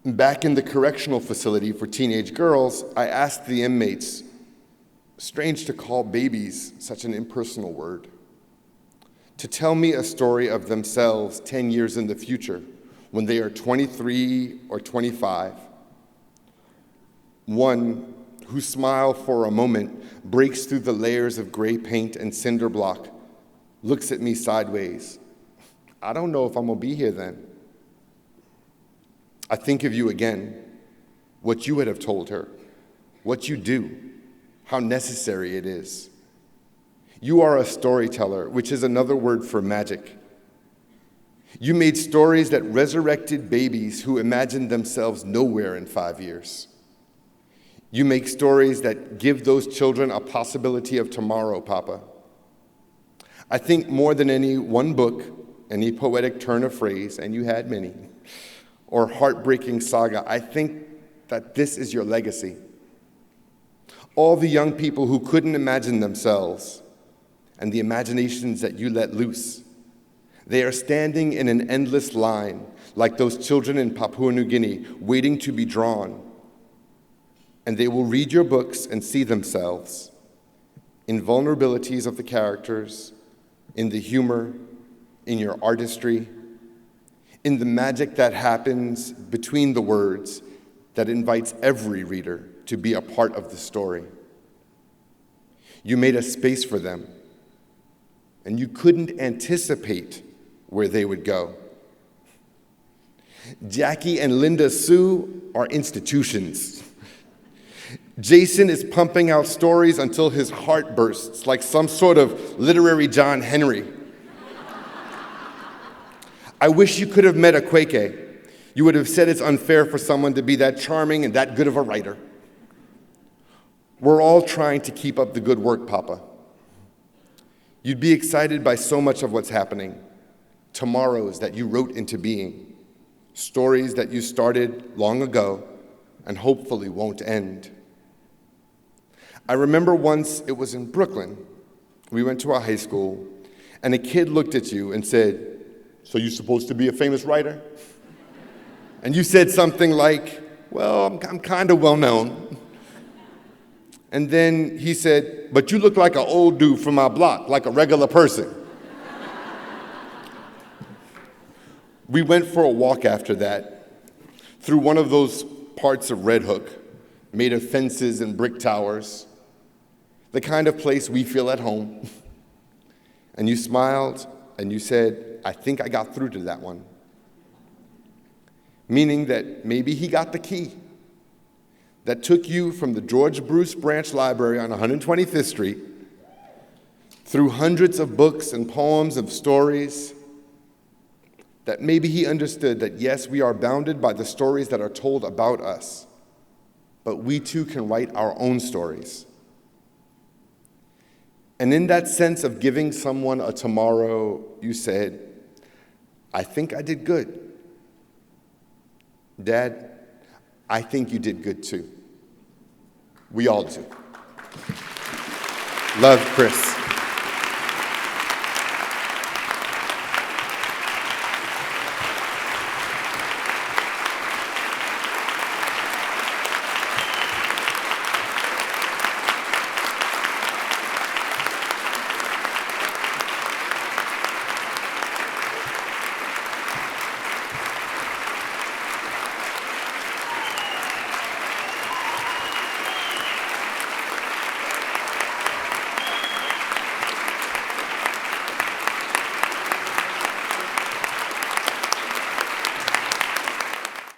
Back in the correctional facility for teenage girls, I asked the inmates, strange to call babies such an impersonal word, to tell me a story of themselves 10 years in the future when they are 23 or 25. One whose smile for a moment breaks through the layers of gray paint and cinder block, looks at me sideways. I don't know if I'm gonna be here then. I think of you again, what you would have told her, what you do, how necessary it is. You are a storyteller, which is another word for magic. You made stories that resurrected babies who imagined themselves nowhere in 5 years. You make stories that give those children a possibility of tomorrow, Papa. I think more than any one book, any poetic turn of phrase, and you had many, or heartbreaking saga, I think that this is your legacy. All the young people who couldn't imagine themselves, and the imaginations that you let loose. They are standing in an endless line, like those children in Papua New Guinea, waiting to be drawn. And they will read your books and see themselves in vulnerabilities of the characters, in the humor, in your artistry, in the magic that happens between the words that invites every reader to be a part of the story. You made a space for them, and you couldn't anticipate where they would go. Jackie and Linda Sue are institutions. Jason is pumping out stories until his heart bursts, like some sort of literary John Henry. I wish you could have met a Kweke. You would have said it's unfair for someone to be that charming and that good of a writer. We're all trying to keep up the good work, Papa. You'd be excited by so much of what's happening. Tomorrows that you wrote into being. Stories that you started long ago and hopefully won't end. I remember once it was in Brooklyn. We went to our high school, and a kid looked at you and said, "So you're supposed to be a famous writer?" And you said something like, "Well, I'm kind of well known." And then he said, "But you look like an old dude from our block, like a regular person." We went for a walk after that, through one of those parts of Red Hook, made of fences and brick towers, the kind of place we feel at home. And you smiled and you said, "I think I got through to that one." Meaning that maybe he got the key that took you from the George Bruce Branch Library on 125th Street through hundreds of books and poems and stories, that maybe he understood that yes, we are bounded by the stories that are told about us, but we too can write our own stories. And in that sense of giving someone a tomorrow, you said, "I think I did good." Dad, I think you did good too. We all do. Love, Chris.